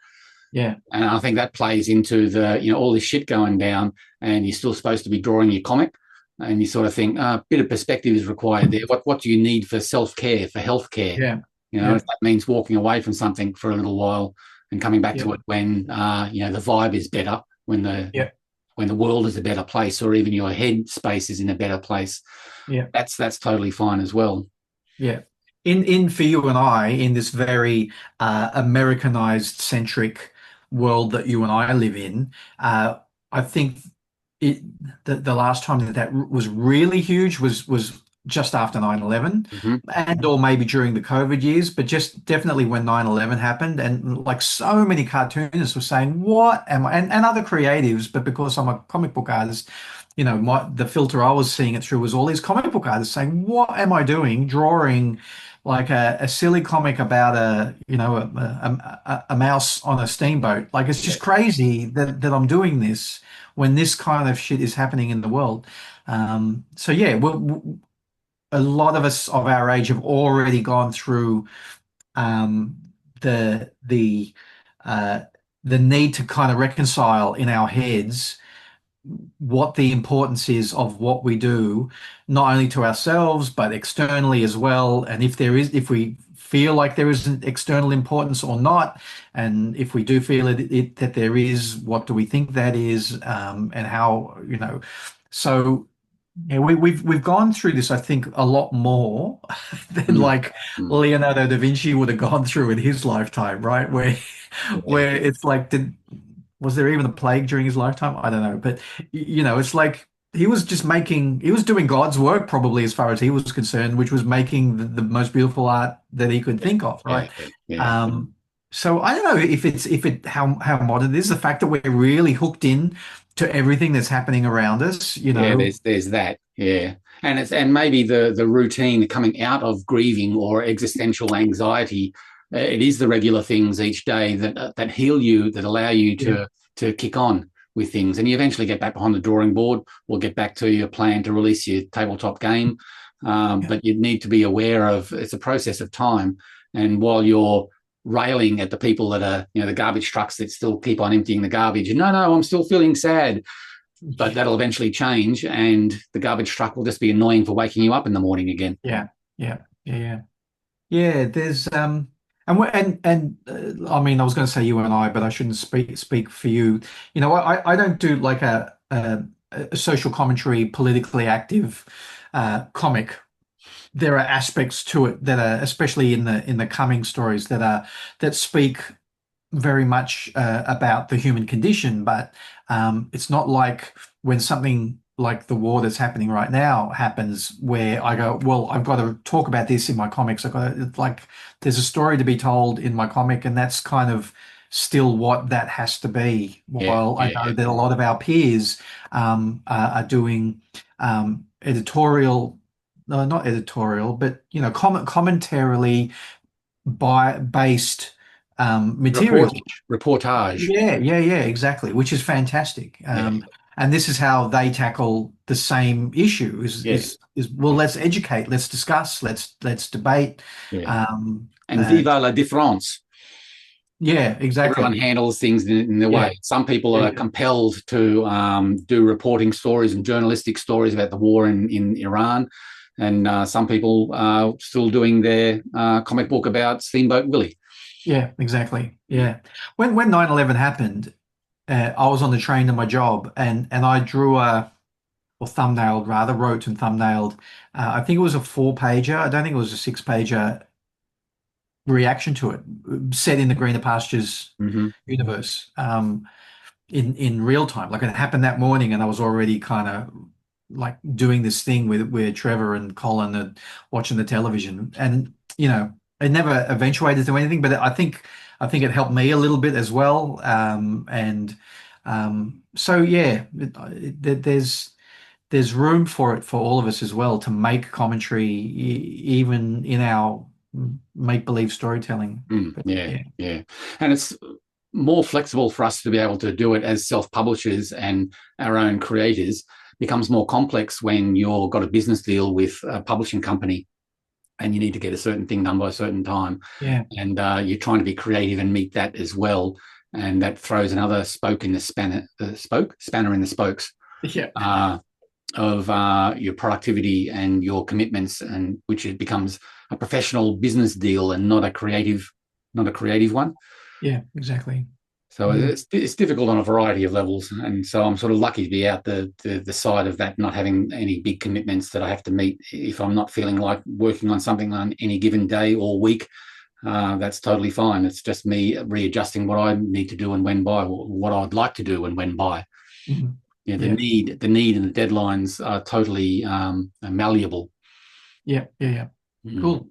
S2: Yeah,
S3: And I think that plays into the, all this shit going down, and you're still supposed to be drawing your comic, and you sort of think a bit of perspective is required there. What do you need for self-care, for health-care?
S2: yeah,
S3: If
S2: yeah,
S3: that means walking away from something for a little while and coming back
S2: yeah,
S3: to it when, the vibe is better, when
S2: yeah,
S3: the world is a better place, or even your head space is in a better place.
S2: yeah,
S3: That's totally fine as well.
S2: yeah. In for you and I, in this very Americanized centric world that you and I live in, I think it the last time that was really huge was just after 9/11,
S3: Mm-hmm.
S2: and or maybe during the COVID years, but just definitely when 9/11 happened, and like so many cartoonists were saying, what am I, and other creatives, but because I'm a comic book artist, the filter I was seeing it through was all these comic book artists saying, what am I doing drawing like a silly comic about a mouse on a steamboat? Like, it's
S3: Yeah.
S2: just crazy that I'm doing this when this kind of shit is happening in the world. So yeah, a lot of us of our age have already gone through um, the the uh, the need to kind of reconcile in our heads what the importance is of what we do, not only to ourselves but externally as well. And if we feel like there is an external importance or not, and if we do feel that there is, what do we think that is, and how, So yeah, we've gone through this, I think, a lot more than
S3: Mm.
S2: like
S3: Mm.
S2: Leonardo da Vinci would have gone through in his lifetime, right? Where
S3: Yeah,
S2: where it's like, was there even a plague during his lifetime? I don't know, but it's like he was doing God's work probably as far as he was concerned, which was making the most beautiful art that he could think of,
S3: yeah,
S2: right?
S3: yeah,
S2: Um, So I don't know if how modern it is. The fact that we're really hooked in to everything that's happening around us, you
S3: Yeah,
S2: know.
S3: there's that. Yeah. And maybe the routine coming out of grieving or existential anxiety, it is the regular things each day that heal you, that allow you
S2: Yeah,
S3: to kick on with things, and you eventually get back behind the drawing board or get back to your plan to release your tabletop game.
S2: yeah,
S3: But you need to be aware of it's a process of time, and while you're railing at the people that are, the garbage trucks that still keep on emptying the garbage, and no, I'm still feeling sad, but that'll eventually change, and the garbage truck will just be annoying for waking you up in the morning again.
S2: yeah, yeah, yeah, yeah. Yeah, there's I mean, I was going to say you and I, but I shouldn't speak for you. You know, I don't do like a social commentary, politically active comic. There are aspects to it that are, especially in the coming stories, that speak very much about the human condition, but it's not like when something like the war that's happening right now happens where I go, well, I've got to talk about this in my comics. I've got to, it's like there's a story to be told in my comic, and that's kind of still what that has to be.
S3: Yeah,
S2: While I know
S3: yeah,
S2: that a lot of our peers are doing editorial, no, not editorial, but commentarily by based material.
S3: reportage.
S2: Yeah, exactly, which is fantastic.
S3: Yeah,
S2: And this is how they tackle the same issue
S3: yeah,
S2: is well, let's educate, let's discuss, let's debate.
S3: yeah.
S2: Um,
S3: And
S2: uh,
S3: viva la différence.
S2: yeah,
S3: Everyone
S2: exactly.
S3: handles things in their
S2: Yeah,
S3: way. Some people
S2: yeah,
S3: are
S2: yeah,
S3: compelled to do reporting stories and journalistic stories about the war in Iran, and some people are still doing their comic book about Steamboat Willie.
S2: yeah, exactly. Yeah. When 9/11 happened, I was on the train to my job, and I drew or thumbnailed rather, wrote and thumbnailed. I think it was a 4-pager. I don't think it was a 6-pager reaction to it, set in the Greener Pastures
S3: Mm-hmm.
S2: universe, in real time. Like it happened that morning, and I was already kind of like doing this thing with where Trevor and Colin are watching the television, and it never eventuated to anything. But I think it helped me a little bit as well. And so yeah, there's room for it for all of us as well to make commentary, even in our make-believe storytelling. But
S3: Yeah,
S2: yeah,
S3: yeah. And it's more flexible for us to be able to do it as self-publishers and our own creators. Becomes more complex when you've got a business deal with a publishing company and you need to get a certain thing done by a certain time.
S2: yeah,
S3: And you're trying to be creative and meet that as well. And that throws another spoke in the spanner in the spokes
S2: yeah,
S3: uh, of your productivity and your commitments, and which it becomes a professional business deal and not a creative one.
S2: yeah, exactly.
S3: So
S2: Yeah.
S3: it's difficult on a variety of levels, and so I'm sort of lucky to be out the side of that, not having any big commitments that I have to meet. If I'm not feeling like working on something on any given day or week, that's totally fine. It's just me readjusting what I need to do and when by, what I'd like to do and when by.
S2: Mhm.
S3: Yeah,
S2: Yeah,
S3: the need and the deadlines are totally malleable.
S2: yeah, yeah, yeah.
S3: Mm.
S2: Cool.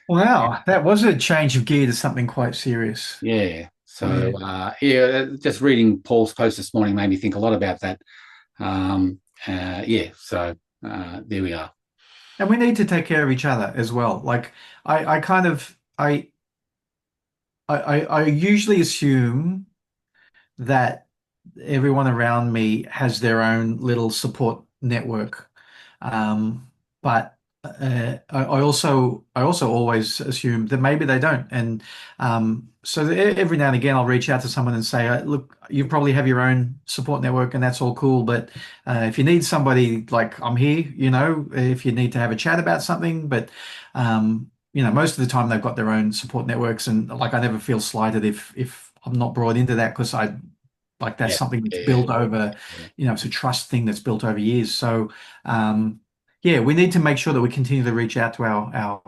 S2: Wow, that was a change of gear to something quite serious.
S3: Yeah. So
S2: Yeah.
S3: yeah, just reading Paul's post this morning made me think a lot about that. Yeah. So there we are.
S2: And we need to take care of each other as well. Like I kind of I usually assume that everyone around me has their own little support network. But I also always assume that maybe they don't. And so every now and again I'll reach out to someone and say, look, you probably have your own support network and that's all cool. But if you need somebody, like I'm here, if you need to have a chat about something, but most of the time they've got their own support networks, and like I never feel slighted if I'm not brought into that, because I like that's
S3: Yeah.
S2: something that's
S3: Yeah.
S2: built over,
S3: Yeah.
S2: it's a trust thing that's built over years. So, yeah, we need to make sure that we continue to reach out to our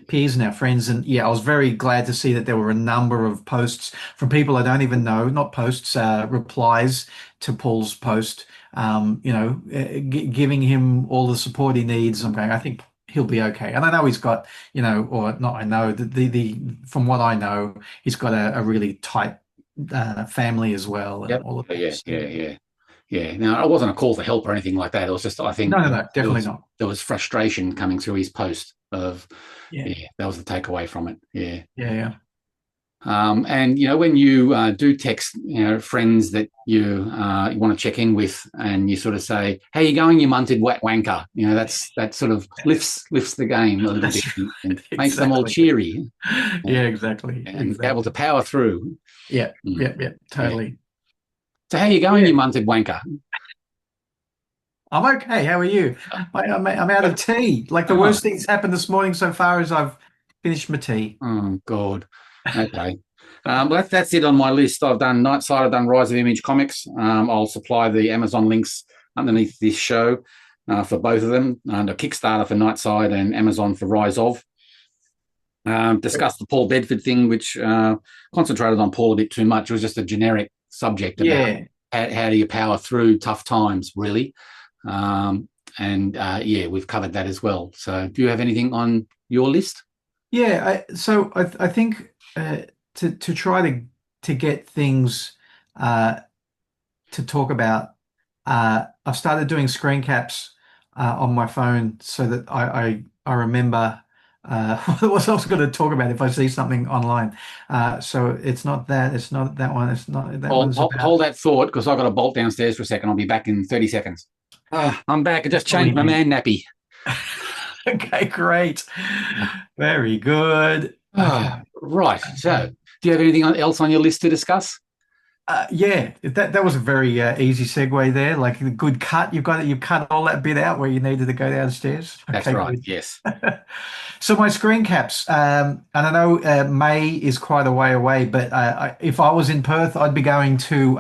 S2: peers and our friends. And yeah, I was very glad to see that there were a number of posts from people I don't even know, not posts, replies to Paul's post, giving him all the support he needs. I'm going, I think he'll be okay. And I know he's got, or not. I know the from what I know, he's got a really tight family as well, and
S3: Yep.
S2: all of that.
S3: Yeah,
S2: So,
S3: yeah. Now, it wasn't a call for help or anything like that. It was just, I think,
S2: no, definitely not.
S3: there was frustration coming through his post of,
S2: Yeah,
S3: that was the takeaway from it. Yeah.
S2: yeah.
S3: And when you do text, friends that you want to check in with, and you sort of say, "How you going, you munted wet wanker?" that sort of lifts the game a little bit and makes them all cheery.
S2: Yeah, exactly.
S3: And able to power through.
S2: Yeah, totally.
S3: Yeah. So how you going, you munted wanker?
S2: I'm okay. How are you? I'm out of tea. Like the worst thing's happened this morning so far is I've finished my tea.
S3: Oh God. Okay. Well, that's it on my list. I've done Niteside, I've done Rise of Image Comics. I'll supply the Amazon links underneath this show for both of them, under Kickstarter for Niteside and Amazon for Rise of. Discussed the Paul Bedford thing, which concentrated on Paul a bit too much. It was just a generic subject about how do you power through tough times, really. We've covered that as well. So do you have anything on your list?
S2: Yeah, I think to try to get things to talk about, I've started doing screen caps on my phone so that I remember what I was going to talk about if I see something online. So it's not that one. It's not that one.
S3: Hold that thought, because I've got to bolt downstairs for a second. I'll be back in 30 seconds. I'm back. I just changed my man nappy.
S2: Okay, great. Very good.
S3: Right. So, do you have anything else on your list to discuss?
S2: Yeah, that was a very easy segue there. Like a good cut. You cut all that bit out where you needed to go downstairs.
S3: That's
S2: okay,
S3: right.
S2: good.
S3: Yes.
S2: So my screen caps, and I know May is quite a way away, but if I was in Perth, I'd be going to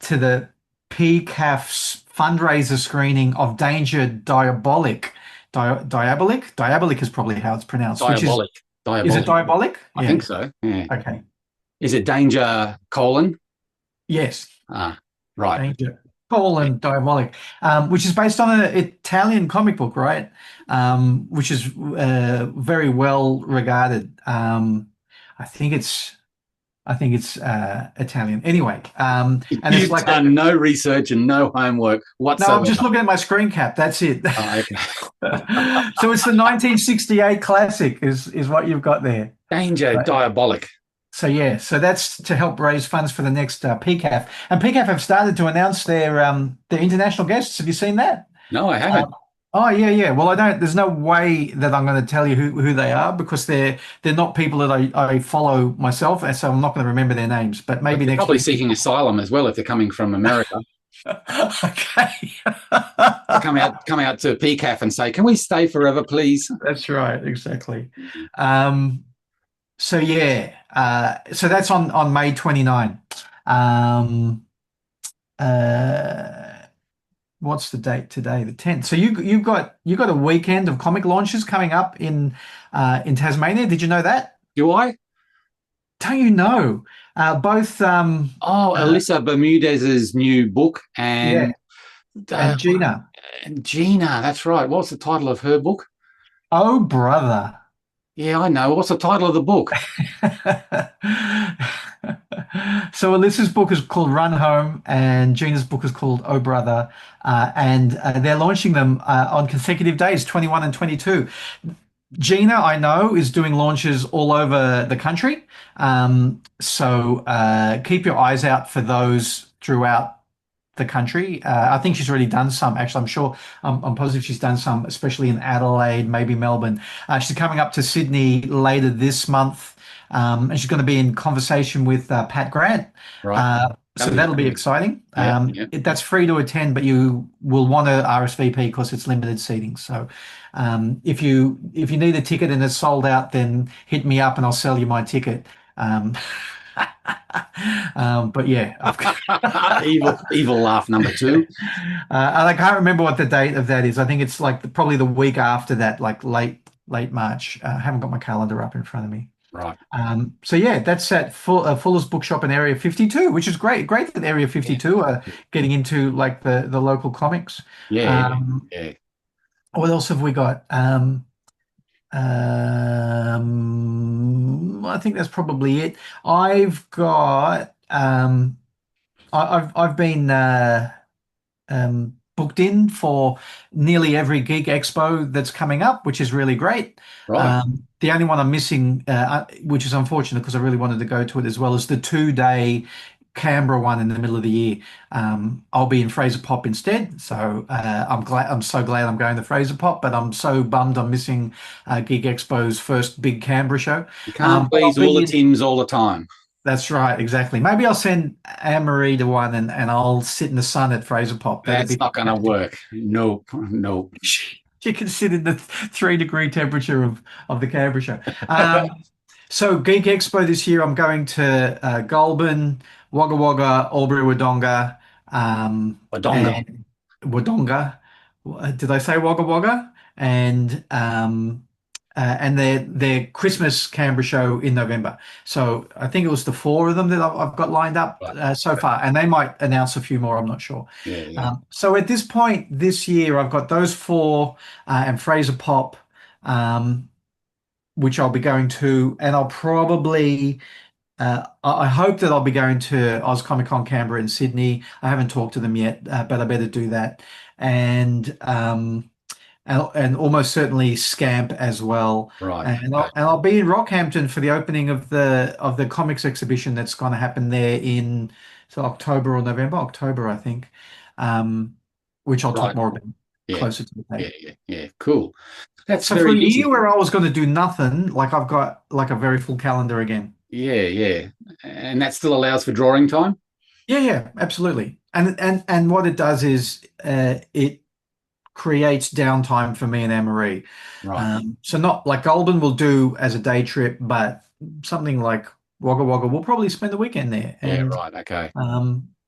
S2: the PCAF's fundraiser screening of Danger Diabolic. Diabolic is probably how it's pronounced.
S3: Diabolic.
S2: Is it Diabolic?
S3: I think so. Yeah.
S2: Okay.
S3: Is it Danger :
S2: Yes.
S3: Right.
S2: Danger : Diabolic, which is based on an Italian comic book, right? Which is very well regarded. I think it's Italian. Anyway, and
S3: you've done no research and no homework whatsoever.
S2: No, I'm just looking at my screen cap. That's it.
S3: Oh, okay.
S2: So it's the 1968 classic is what you've got there.
S3: Danger, right? Diabolic.
S2: So so that's to help raise funds for the next PCAF. And PCAF have started to announce their international guests. Have you seen that?
S3: No, I haven't.
S2: Oh yeah. Well, I don't. There's no way that I'm going to tell you who they are, because they're not people that I follow myself, and so I'm not going to remember their names. But maybe next
S3: probably
S2: week.
S3: Seeking asylum as well if they're coming from America.
S2: Okay.
S3: come out to PCAF and say, "Can we stay forever, please?"
S2: That's right. Exactly. So that's on May 29. What's the date today? The 10th. So you've got a weekend of comic launches coming up in Tasmania. Did you know that?
S3: Do I?
S2: Don't you know? Both.
S3: Alyssa Bermudez's new book and
S2: Gina.
S3: Gina, that's right. What's the title of her book?
S2: Oh, brother.
S3: Yeah, I know. What's the title of the book?
S2: So Alyssa's book is called Run Home, and Gina's book is called Oh Brother, and they're launching them on consecutive days, 21 and 22. Gina, I know, is doing launches all over the country, so keep your eyes out for those throughout the country. I think she's already done some. Actually, I'm positive she's done some, especially in Adelaide, maybe Melbourne. She's coming up to Sydney later this month, and she's going to be in conversation with Pat Grant.
S3: Right.
S2: So that'll be exciting. That's free to attend, but you will want to RSVP because it's limited seating. So if you need a ticket and it's sold out, then hit me up and I'll sell you my ticket. But yeah,
S3: evil laugh number 2.
S2: I can't remember what the date of that is. I think it's like probably the week after that, like late March. I haven't got my calendar up in front of me.
S3: Right.
S2: So yeah, that's at Fuller's Bookshop in Area 52, which is great. Great that Area 52 are getting into like the local comics.
S3: Yeah.
S2: What else have we got? I think that's probably it. I've got I've been booked in for nearly every Geek Expo that's coming up, which is really great.
S3: Right.
S2: The only one I'm missing, which is unfortunate because I really wanted to go to it as well, is the 2-day Canberra one in the middle of the year. I'll be in Fraser Pop instead, so I'm so glad I'm going to Fraser Pop, but I'm so bummed I'm missing Geek Expo's first big Canberra show.
S3: You can't
S2: But I'll
S3: please all
S2: be
S3: the
S2: in.
S3: Tims all the time.
S2: That's right, exactly. Maybe I'll send Anne-Marie to one and I'll sit in the sun at Fraser Pop. That'd
S3: That's
S2: be
S3: not going to
S2: fantastic.
S3: work. Nope. Nope.
S2: She can sit in the 3-degree temperature of the Canberra show. So Geek Expo this year, I'm going to Goulburn, Wagga Wagga, Albury Wodonga,
S3: Wodonga.
S2: and Wodonga. Did I say Wagga Wagga? And their Christmas Canberra show in November. So I think it was the 4 of them that I've got lined up
S3: Right.
S2: so far, and they might announce a few more. I'm not sure.
S3: Yeah, yeah.
S2: So at this point this year, I've got those 4 and Fraser Pop, which I'll be going to, and I'll probably. I hope that I'll be going to Oz Comic Con Canberra in Sydney. I haven't talked to them yet, but I better do that. And and almost certainly Scamp as well.
S3: Right.
S2: And I'll be in Rockhampton for the opening of the comics exhibition that's going to happen there in October or November, October, I think, which I'll talk
S3: Right.
S2: more about
S3: Yeah.
S2: closer to the
S3: Yeah.
S2: date.
S3: Yeah. Yeah. Cool. That's
S2: So for
S3: very
S2: a
S3: busy.
S2: year where I was going to do nothing, like I've got like a very full calendar again.
S3: Yeah. Yeah. And that still allows for drawing time.
S2: Yeah, yeah, absolutely. And what it does is it creates downtime for me and Anne-Marie.
S3: Right.
S2: So not like Golden will do as a day trip, but something like Wagga Wagga, we'll probably spend the weekend there.
S3: Yeah.
S2: And
S3: Right. Okay.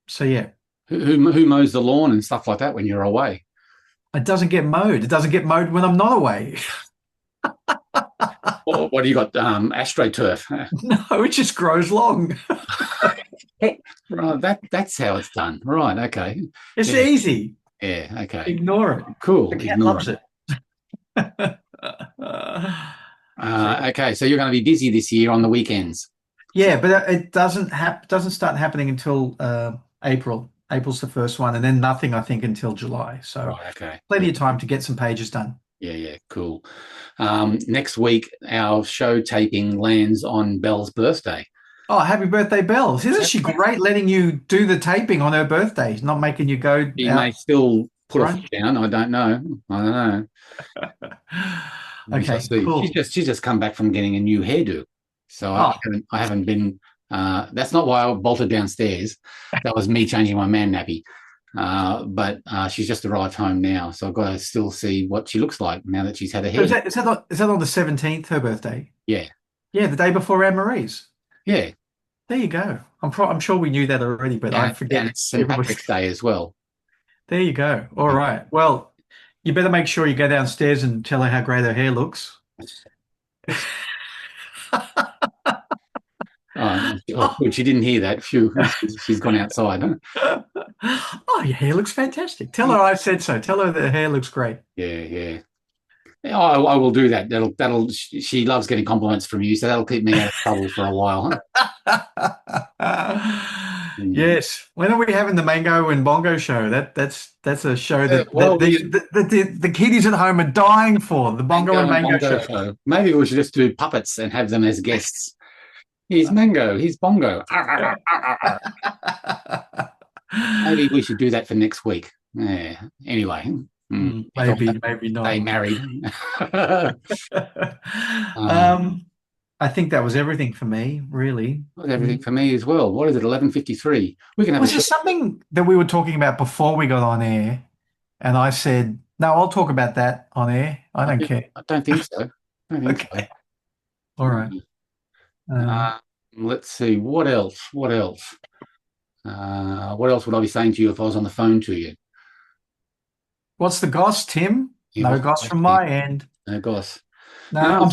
S2: so yeah,
S3: Who mows the lawn and stuff like that when you're away?
S2: it doesn't get mowed. It doesn't get mowed when I'm not away.
S3: Or what do you got? AstroTurf.
S2: No, it just grows long.
S3: Right. That's how it's done. Right. Okay.
S2: It's
S3: Yeah.
S2: easy.
S3: Yeah. Okay.
S2: Ignore it.
S3: Cool.
S2: The cat
S3: Ignore
S2: loves
S3: it.
S2: it.
S3: Okay. So you're going to be busy this year on the weekends.
S2: Yeah, but it doesn't start happening until April. April's the first one, and then nothing, I think, until July. So
S3: Right. Okay.
S2: plenty of time to get some pages done.
S3: Yeah, yeah, cool. Next week, our show taping lands on Belle's birthday.
S2: Oh, happy birthday, Bells. Isn't she great letting you do the taping on her birthday, not making you go
S3: She
S2: out?
S3: may still put
S2: Right.
S3: a foot down. I don't know. We shall
S2: Okay,
S3: see.
S2: cool.
S3: She's just come back from getting a new hairdo, so I haven't been. That's not why I bolted downstairs. That was me changing my man nappy. But she's just arrived home now, so I've got to still see what she looks like now that she's had a
S2: So
S3: hair.
S2: is that on the 17th, her birthday?
S3: Yeah,
S2: Yeah, the day before Anne-Marie's.
S3: yeah.
S2: There you go. I'm sure we knew that already, but I forget.
S3: And it's St. Patrick's Day as well.
S2: There you go. All right. Well, you better make sure you go downstairs and tell her how great her hair looks.
S3: Oh, good. She didn't hear that. Phew, she's gone outside. Huh?
S2: Oh, your hair looks fantastic. Tell her I said so. Tell her the hair looks great.
S3: Yeah, yeah. I will do that. She loves getting compliments from you, so that'll keep me out of trouble for a while. Huh?
S2: Yes. When are we having the Mango and Bongo show? That's a show that the kiddies at home are dying for. The Bongo and Mango show.
S3: Maybe we should just do puppets and have them as guests. Here's Mango. Here's Bongo. Maybe we should do that for next week. Yeah. Anyway.
S2: Maybe not.
S3: They married.
S2: I think that was everything for me, really.
S3: That was everything for me as well. What is it? 11:53. We can have.
S2: Was there something that we were talking about before we got on air, and I said, "No, I'll talk about that on air. I don't care."
S3: I don't think so.
S2: Okay. All right.
S3: Let's see. What else? What else would I be saying to you if I was on the phone to you?
S2: What's the goss, Tim? No goss from my end.
S3: No goss.
S2: No, I'm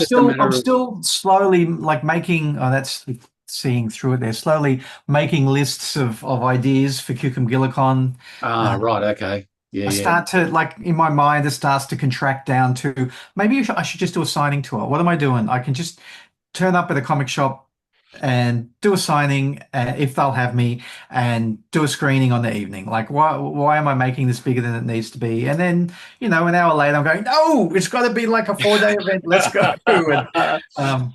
S2: still slowly like making. Oh, that's seeing through it there. Slowly making lists of ideas for Cucumgillicon.
S3: Right. Okay. Yeah,
S2: I
S3: yeah.
S2: start to like in my mind, it starts to contract down to maybe I should just do a signing tour. What am I doing? I can just turn up at a comic shop and do a signing if they'll have me, and do a screening on the evening. Like, why am I making this bigger than it needs to be? And then, an hour later, I'm going, no, it's got to be like a 4-day event. Let's go. And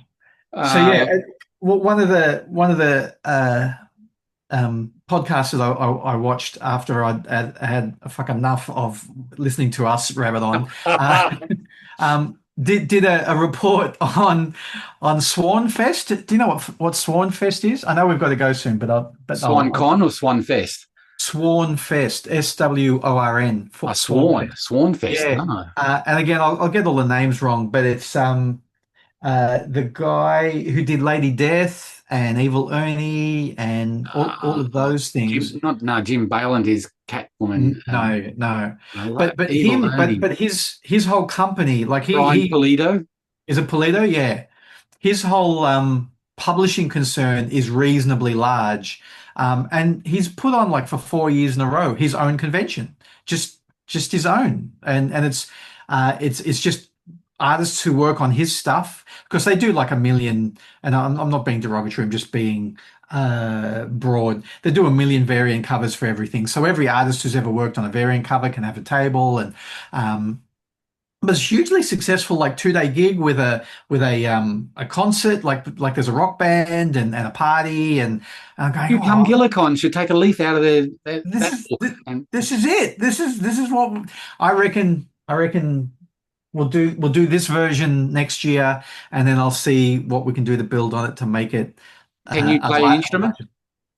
S2: so yeah,
S3: Uh,
S2: well, one of the podcasts that I watched after I had fuck enough of listening to us rabbit on, did a report on Swan Fest. Do you know what Swan Fest is? I know we've got to go soon, but
S3: Swan Con or Swan Fest?
S2: Swan Fest, SWORN, Swan
S3: Swan,
S2: Fest.
S3: Swan Fest.
S2: Yeah,
S3: No.
S2: and again, I'll get all the names wrong, but it's the guy who did Lady Death and Evil Ernie and all of those things.
S3: Jim Bayland is Catwoman.
S2: No, no.
S3: No,
S2: But
S3: Evil
S2: him,
S3: Ernie.
S2: but his whole company, like
S3: Brian
S2: he
S3: Pulido.
S2: is a Polito, yeah. His whole publishing concern is reasonably large. And he's put on like for 4 years in a row his own convention, just his own. And it's just artists who work on his stuff because they do like a million, and I'm not being derogatory, I'm just being broad. They do a million variant covers for everything. So every artist who's ever worked on a variant cover can have a table, and but it's hugely successful, like 2-day gig with a concert, like there's a rock band and a party, and I'm going,
S3: You come
S2: oh,
S3: Gillicon should take a leaf out of
S2: this
S3: that
S2: is
S3: book.
S2: this,
S3: And
S2: this is it. This is what I reckon. I reckon we'll do this version next year, and then I'll see what we can do to build on it to make it
S3: can you
S2: a
S3: play an instrument?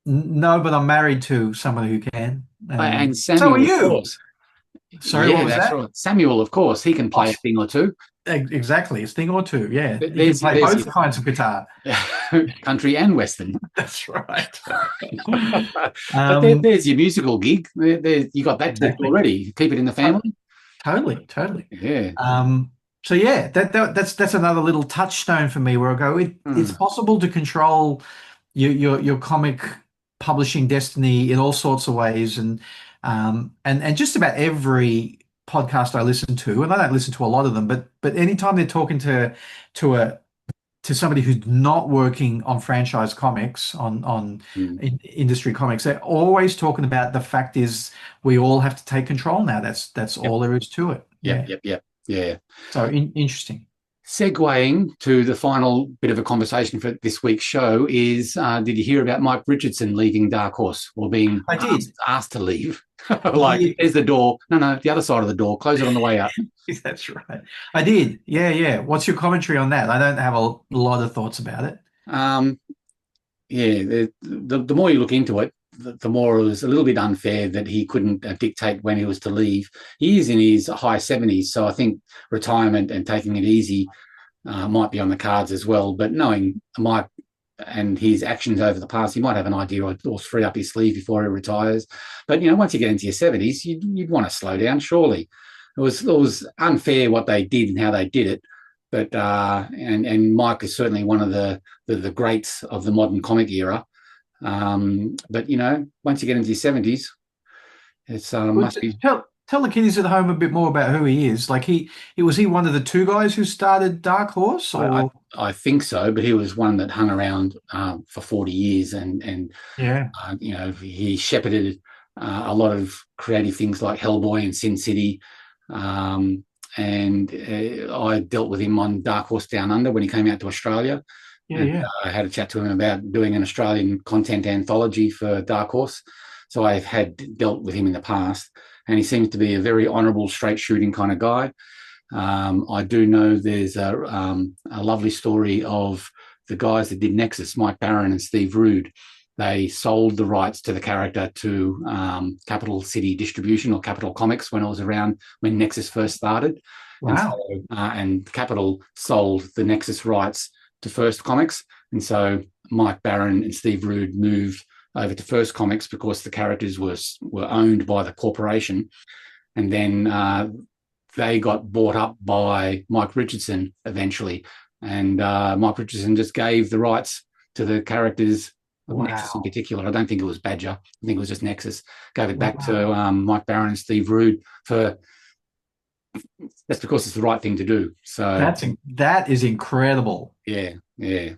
S2: No, but I'm married to someone who can.
S3: And
S2: So are
S3: Samuel, of
S2: you.
S3: course.
S2: Sorry, what
S3: Yeah,
S2: was
S3: that's
S2: that?
S3: right. Samuel, of course, he can
S2: Oh,
S3: play a thing or two.
S2: exactly, a thing or two. Yeah, he can play
S3: There's
S2: both kinds of guitar.
S3: country and western.
S2: That's right.
S3: But there's your musical gig. You got that booked
S2: Exactly.
S3: already. Keep it in the family.
S2: Totally.
S3: Yeah.
S2: So yeah, that's another little touchstone for me where I go, it's
S3: Hmm.
S2: possible to control your comic publishing destiny in all sorts of ways, and just about every podcast I listen to, and I don't listen to a lot of them, but anytime they're talking to a to somebody who's not working on franchise comics, on
S3: Hmm.
S2: industry comics, they're always talking about the fact is we all have to take control now. That's
S3: Yep.
S2: all there is to it. Yeah.
S3: Yep. Yeah.
S2: So interesting.
S3: Segueing to the final bit of a conversation for this week's show is, did you hear about Mike Richardson leaving Dark Horse or being
S2: I did.
S3: asked to leave?
S2: Yeah.
S3: There's the door. No, the other side of the door. Close it on the way out.
S2: That's right. I did. Yeah. What's your commentary on that? I don't have a lot of thoughts about it.
S3: Yeah, the more you look into it, the more it was a little bit unfair that he couldn't dictate when he was to leave. He is in his high 70s, so I think retirement and taking it easy might be on the cards as well. But knowing Mike and his actions over the past, he might have an idea or three up his sleeve before he retires. But once you get into your 70s, you'd want to slow down. Surely, it was unfair what they did and how they did it. But and Mike is certainly one of the greats of the modern comic era. But once you get into your 70s, it's must be.
S2: Tell the kiddies at home a bit more about who he is. Like was he one of the two guys who started Dark Horse, or
S3: I think so, but he was one that hung around for 40 years, and
S2: yeah,
S3: he shepherded a lot of creative things like Hellboy and Sin City. And I dealt with him on Dark Horse Down Under when he came out to Australia.
S2: Yeah.
S3: I had a chat to him about doing an Australian content anthology for Dark Horse. So I've dealt with him in the past, and he seems to be a very honourable, straight shooting kind of guy. I do know there's a lovely story of the guys that did Nexus, Mike Barron and Steve Rude. They sold the rights to the character to Capital City Distribution or Capital Comics when it was around when Nexus first started.
S2: Wow.
S3: And Capital sold the Nexus rights to First Comics. And so Mike Barron and Steve Rude moved over to First Comics because the characters were owned by the corporation. And then they got bought up by Mike Richardson eventually. And Mike Richardson just gave the rights to the characters of Nexus in
S2: Wow.
S3: particular. I don't think it was Badger. I think it was just Nexus. Gave it back
S2: Wow.
S3: to Mike Barron and Steve Rude that's because it's the right thing to do. So
S2: That is incredible.
S3: yeah.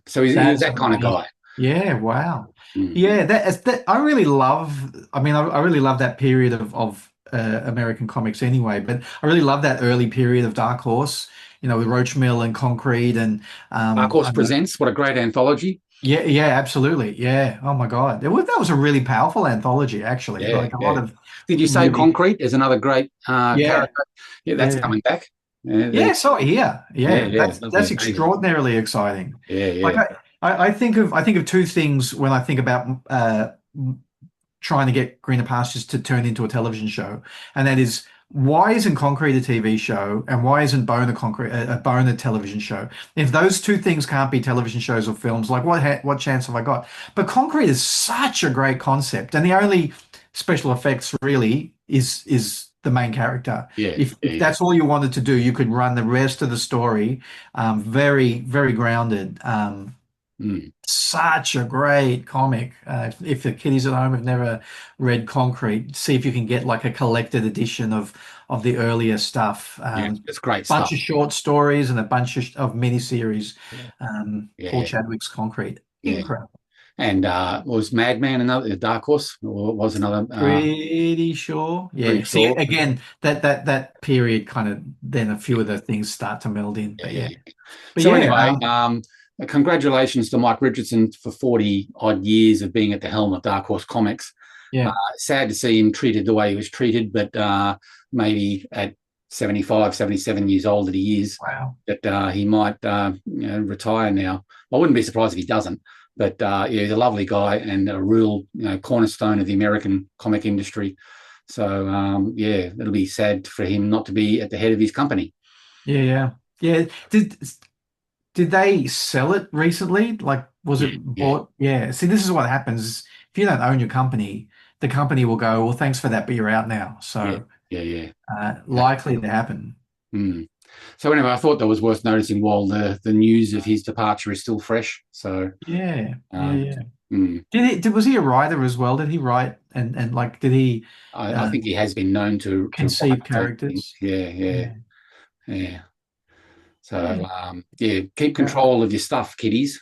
S3: So he was
S2: That's
S3: that kind of
S2: amazing.
S3: guy.
S2: Yeah, wow.
S3: Mm.
S2: Yeah, that I really love. I mean, I really love that period of American comics anyway. But I really love that early period of Dark Horse. You know, with Roachmill and Concrete and
S3: Dark Horse
S2: I know,
S3: Presents, what a great anthology.
S2: yeah, absolutely, yeah. Oh my God, that was a really powerful anthology, actually.
S3: Yeah,
S2: Like a lot
S3: yeah.
S2: of
S3: Did you say
S2: really,
S3: Concrete is another great
S2: yeah,
S3: character? Yeah, that's
S2: yeah.
S3: coming back. Yeah,
S2: Yeah, so yeah, yeah,
S3: lovely.
S2: that's extraordinarily exciting.
S3: Yeah,
S2: Like
S3: yeah.
S2: I think of two things when I think about trying to get Greener Pastures to turn into a television show, and that is why isn't Concrete a TV show, and why isn't Bone a Bone a television show? If those two things can't be television shows or films, like what chance have I got? But Concrete is such a great concept, and the only special effects really is the main character.
S3: Yeah,
S2: If that's all you wanted to do, you could run the rest of the story very, very grounded.
S3: Mm.
S2: Such a great comic. If the kiddies at home have never read Concrete, see if you can get like a collected edition of the earlier stuff.
S3: Yeah, it's great
S2: Bunch
S3: stuff.
S2: of short stories and a bunch of miniseries.
S3: Yeah,
S2: Paul
S3: yeah,
S2: Chadwick's Concrete.
S3: yeah.
S2: Incredible.
S3: And was Madman another Dark Horse, or was another?
S2: Pretty sure.
S3: Pretty
S2: Yeah. See,
S3: sure.
S2: again, that period kind of then a few of the things start to meld in. But yeah. But
S3: So
S2: yeah,
S3: anyway, congratulations to Mike Richardson for 40 odd years of being at the helm of Dark Horse Comics.
S2: yeah.
S3: Sad to see him treated the way he was treated, but maybe at 75, 77 years old that he is,
S2: Wow.
S3: that he might retire now. I wouldn't be surprised if he doesn't. But yeah, he's a lovely guy and a real cornerstone of the American comic industry. So yeah, it'll be sad for him not to be at the head of his company.
S2: Yeah. Did they sell it recently? Like, was it
S3: Yeah.
S2: bought? Yeah. See, this is what happens. If you don't own your company, the company will go, well, thanks for that, but you're out now. So
S3: Yeah.
S2: likely to happen.
S3: Mm. So anyway, I thought that was worth noticing while the news of his departure is still fresh. So
S2: Yeah.
S3: um,
S2: Yeah.
S3: mm,
S2: Was he a writer as well? Did he write and like did he
S3: I think he has been known to
S2: conceive
S3: write
S2: characters?
S3: Yeah. So
S2: Yeah.
S3: keep control of your stuff, kiddies.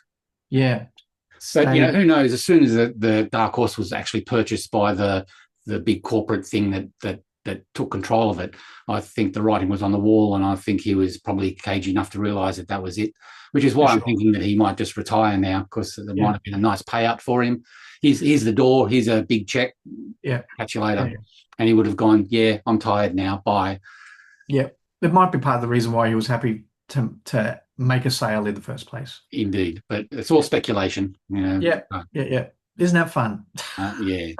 S2: Yeah.
S3: But
S2: Stay.
S3: who knows? As soon as the Dark Horse was actually purchased by the big corporate thing that took control of it, I think the writing was on the wall, and I think he was probably cagey enough to realise that was it. Which is why I'm thinking that he might just retire now, because there might have been a nice payout for him. Here's the door. Here's a big check.
S2: Yeah.
S3: Catch you later.
S2: Yeah.
S3: And he would have gone, yeah, I'm tired now. Bye.
S2: Yeah. It might be part of the reason why he was happy to make a sale in the first place.
S3: Indeed, but it's all speculation.
S2: Yeah. Isn't that fun?
S3: Yeah.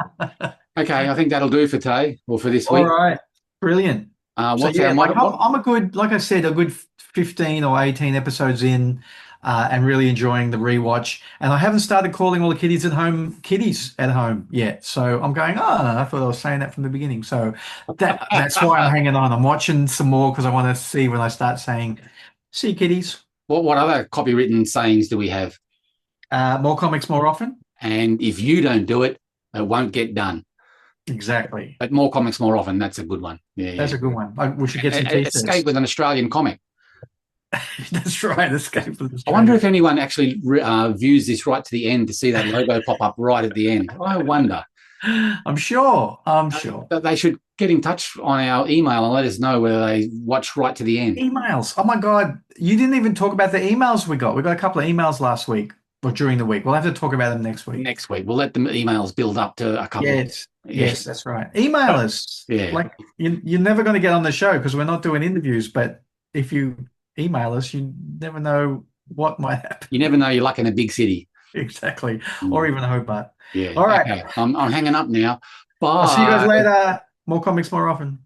S3: Okay, I think that'll do for today or for this week.
S2: All right. Brilliant.
S3: What's
S2: So,
S3: our
S2: I'm a good, like I said, a good 15 or 18 episodes in, and really enjoying the rewatch. And I haven't started calling all the kiddies at home yet. So I'm going, I thought I was saying that from the beginning. So that's why I'm hanging on. I'm watching some more because I want to see when I start saying, see you, kiddies.
S3: What other copywritten sayings do we have?
S2: More comics more often.
S3: And if you don't do it, it won't get done.
S2: Exactly.
S3: But more comics more often. That's a good one. Yeah,
S2: that's a good one. We should get some t-shirts.
S3: Escape with an Australian comic.
S2: That's right. Escape with Australia.
S3: I wonder if anyone actually views this right to the end to see that logo pop up right at the end. I wonder.
S2: I'm sure.
S3: But they should get in touch on our email and let us know whether they watch right to the end.
S2: Emails. Oh my God. You didn't even talk about the emails we got. We got a couple of emails last week or during the week. We'll have to talk about them next week.
S3: Next week. We'll let the emails build up to a couple.
S2: Yes, that's right. Email us.
S3: Yeah.
S2: Like you're never going to get on the show because we're not doing interviews. But if you email us, you never know what might happen.
S3: You never know your luck in a big city.
S2: Exactly. Or even Hobart.
S3: Yeah.
S2: All right.
S3: Okay. I'm hanging up now. Bye.
S2: I'll see you guys later. More comics more often.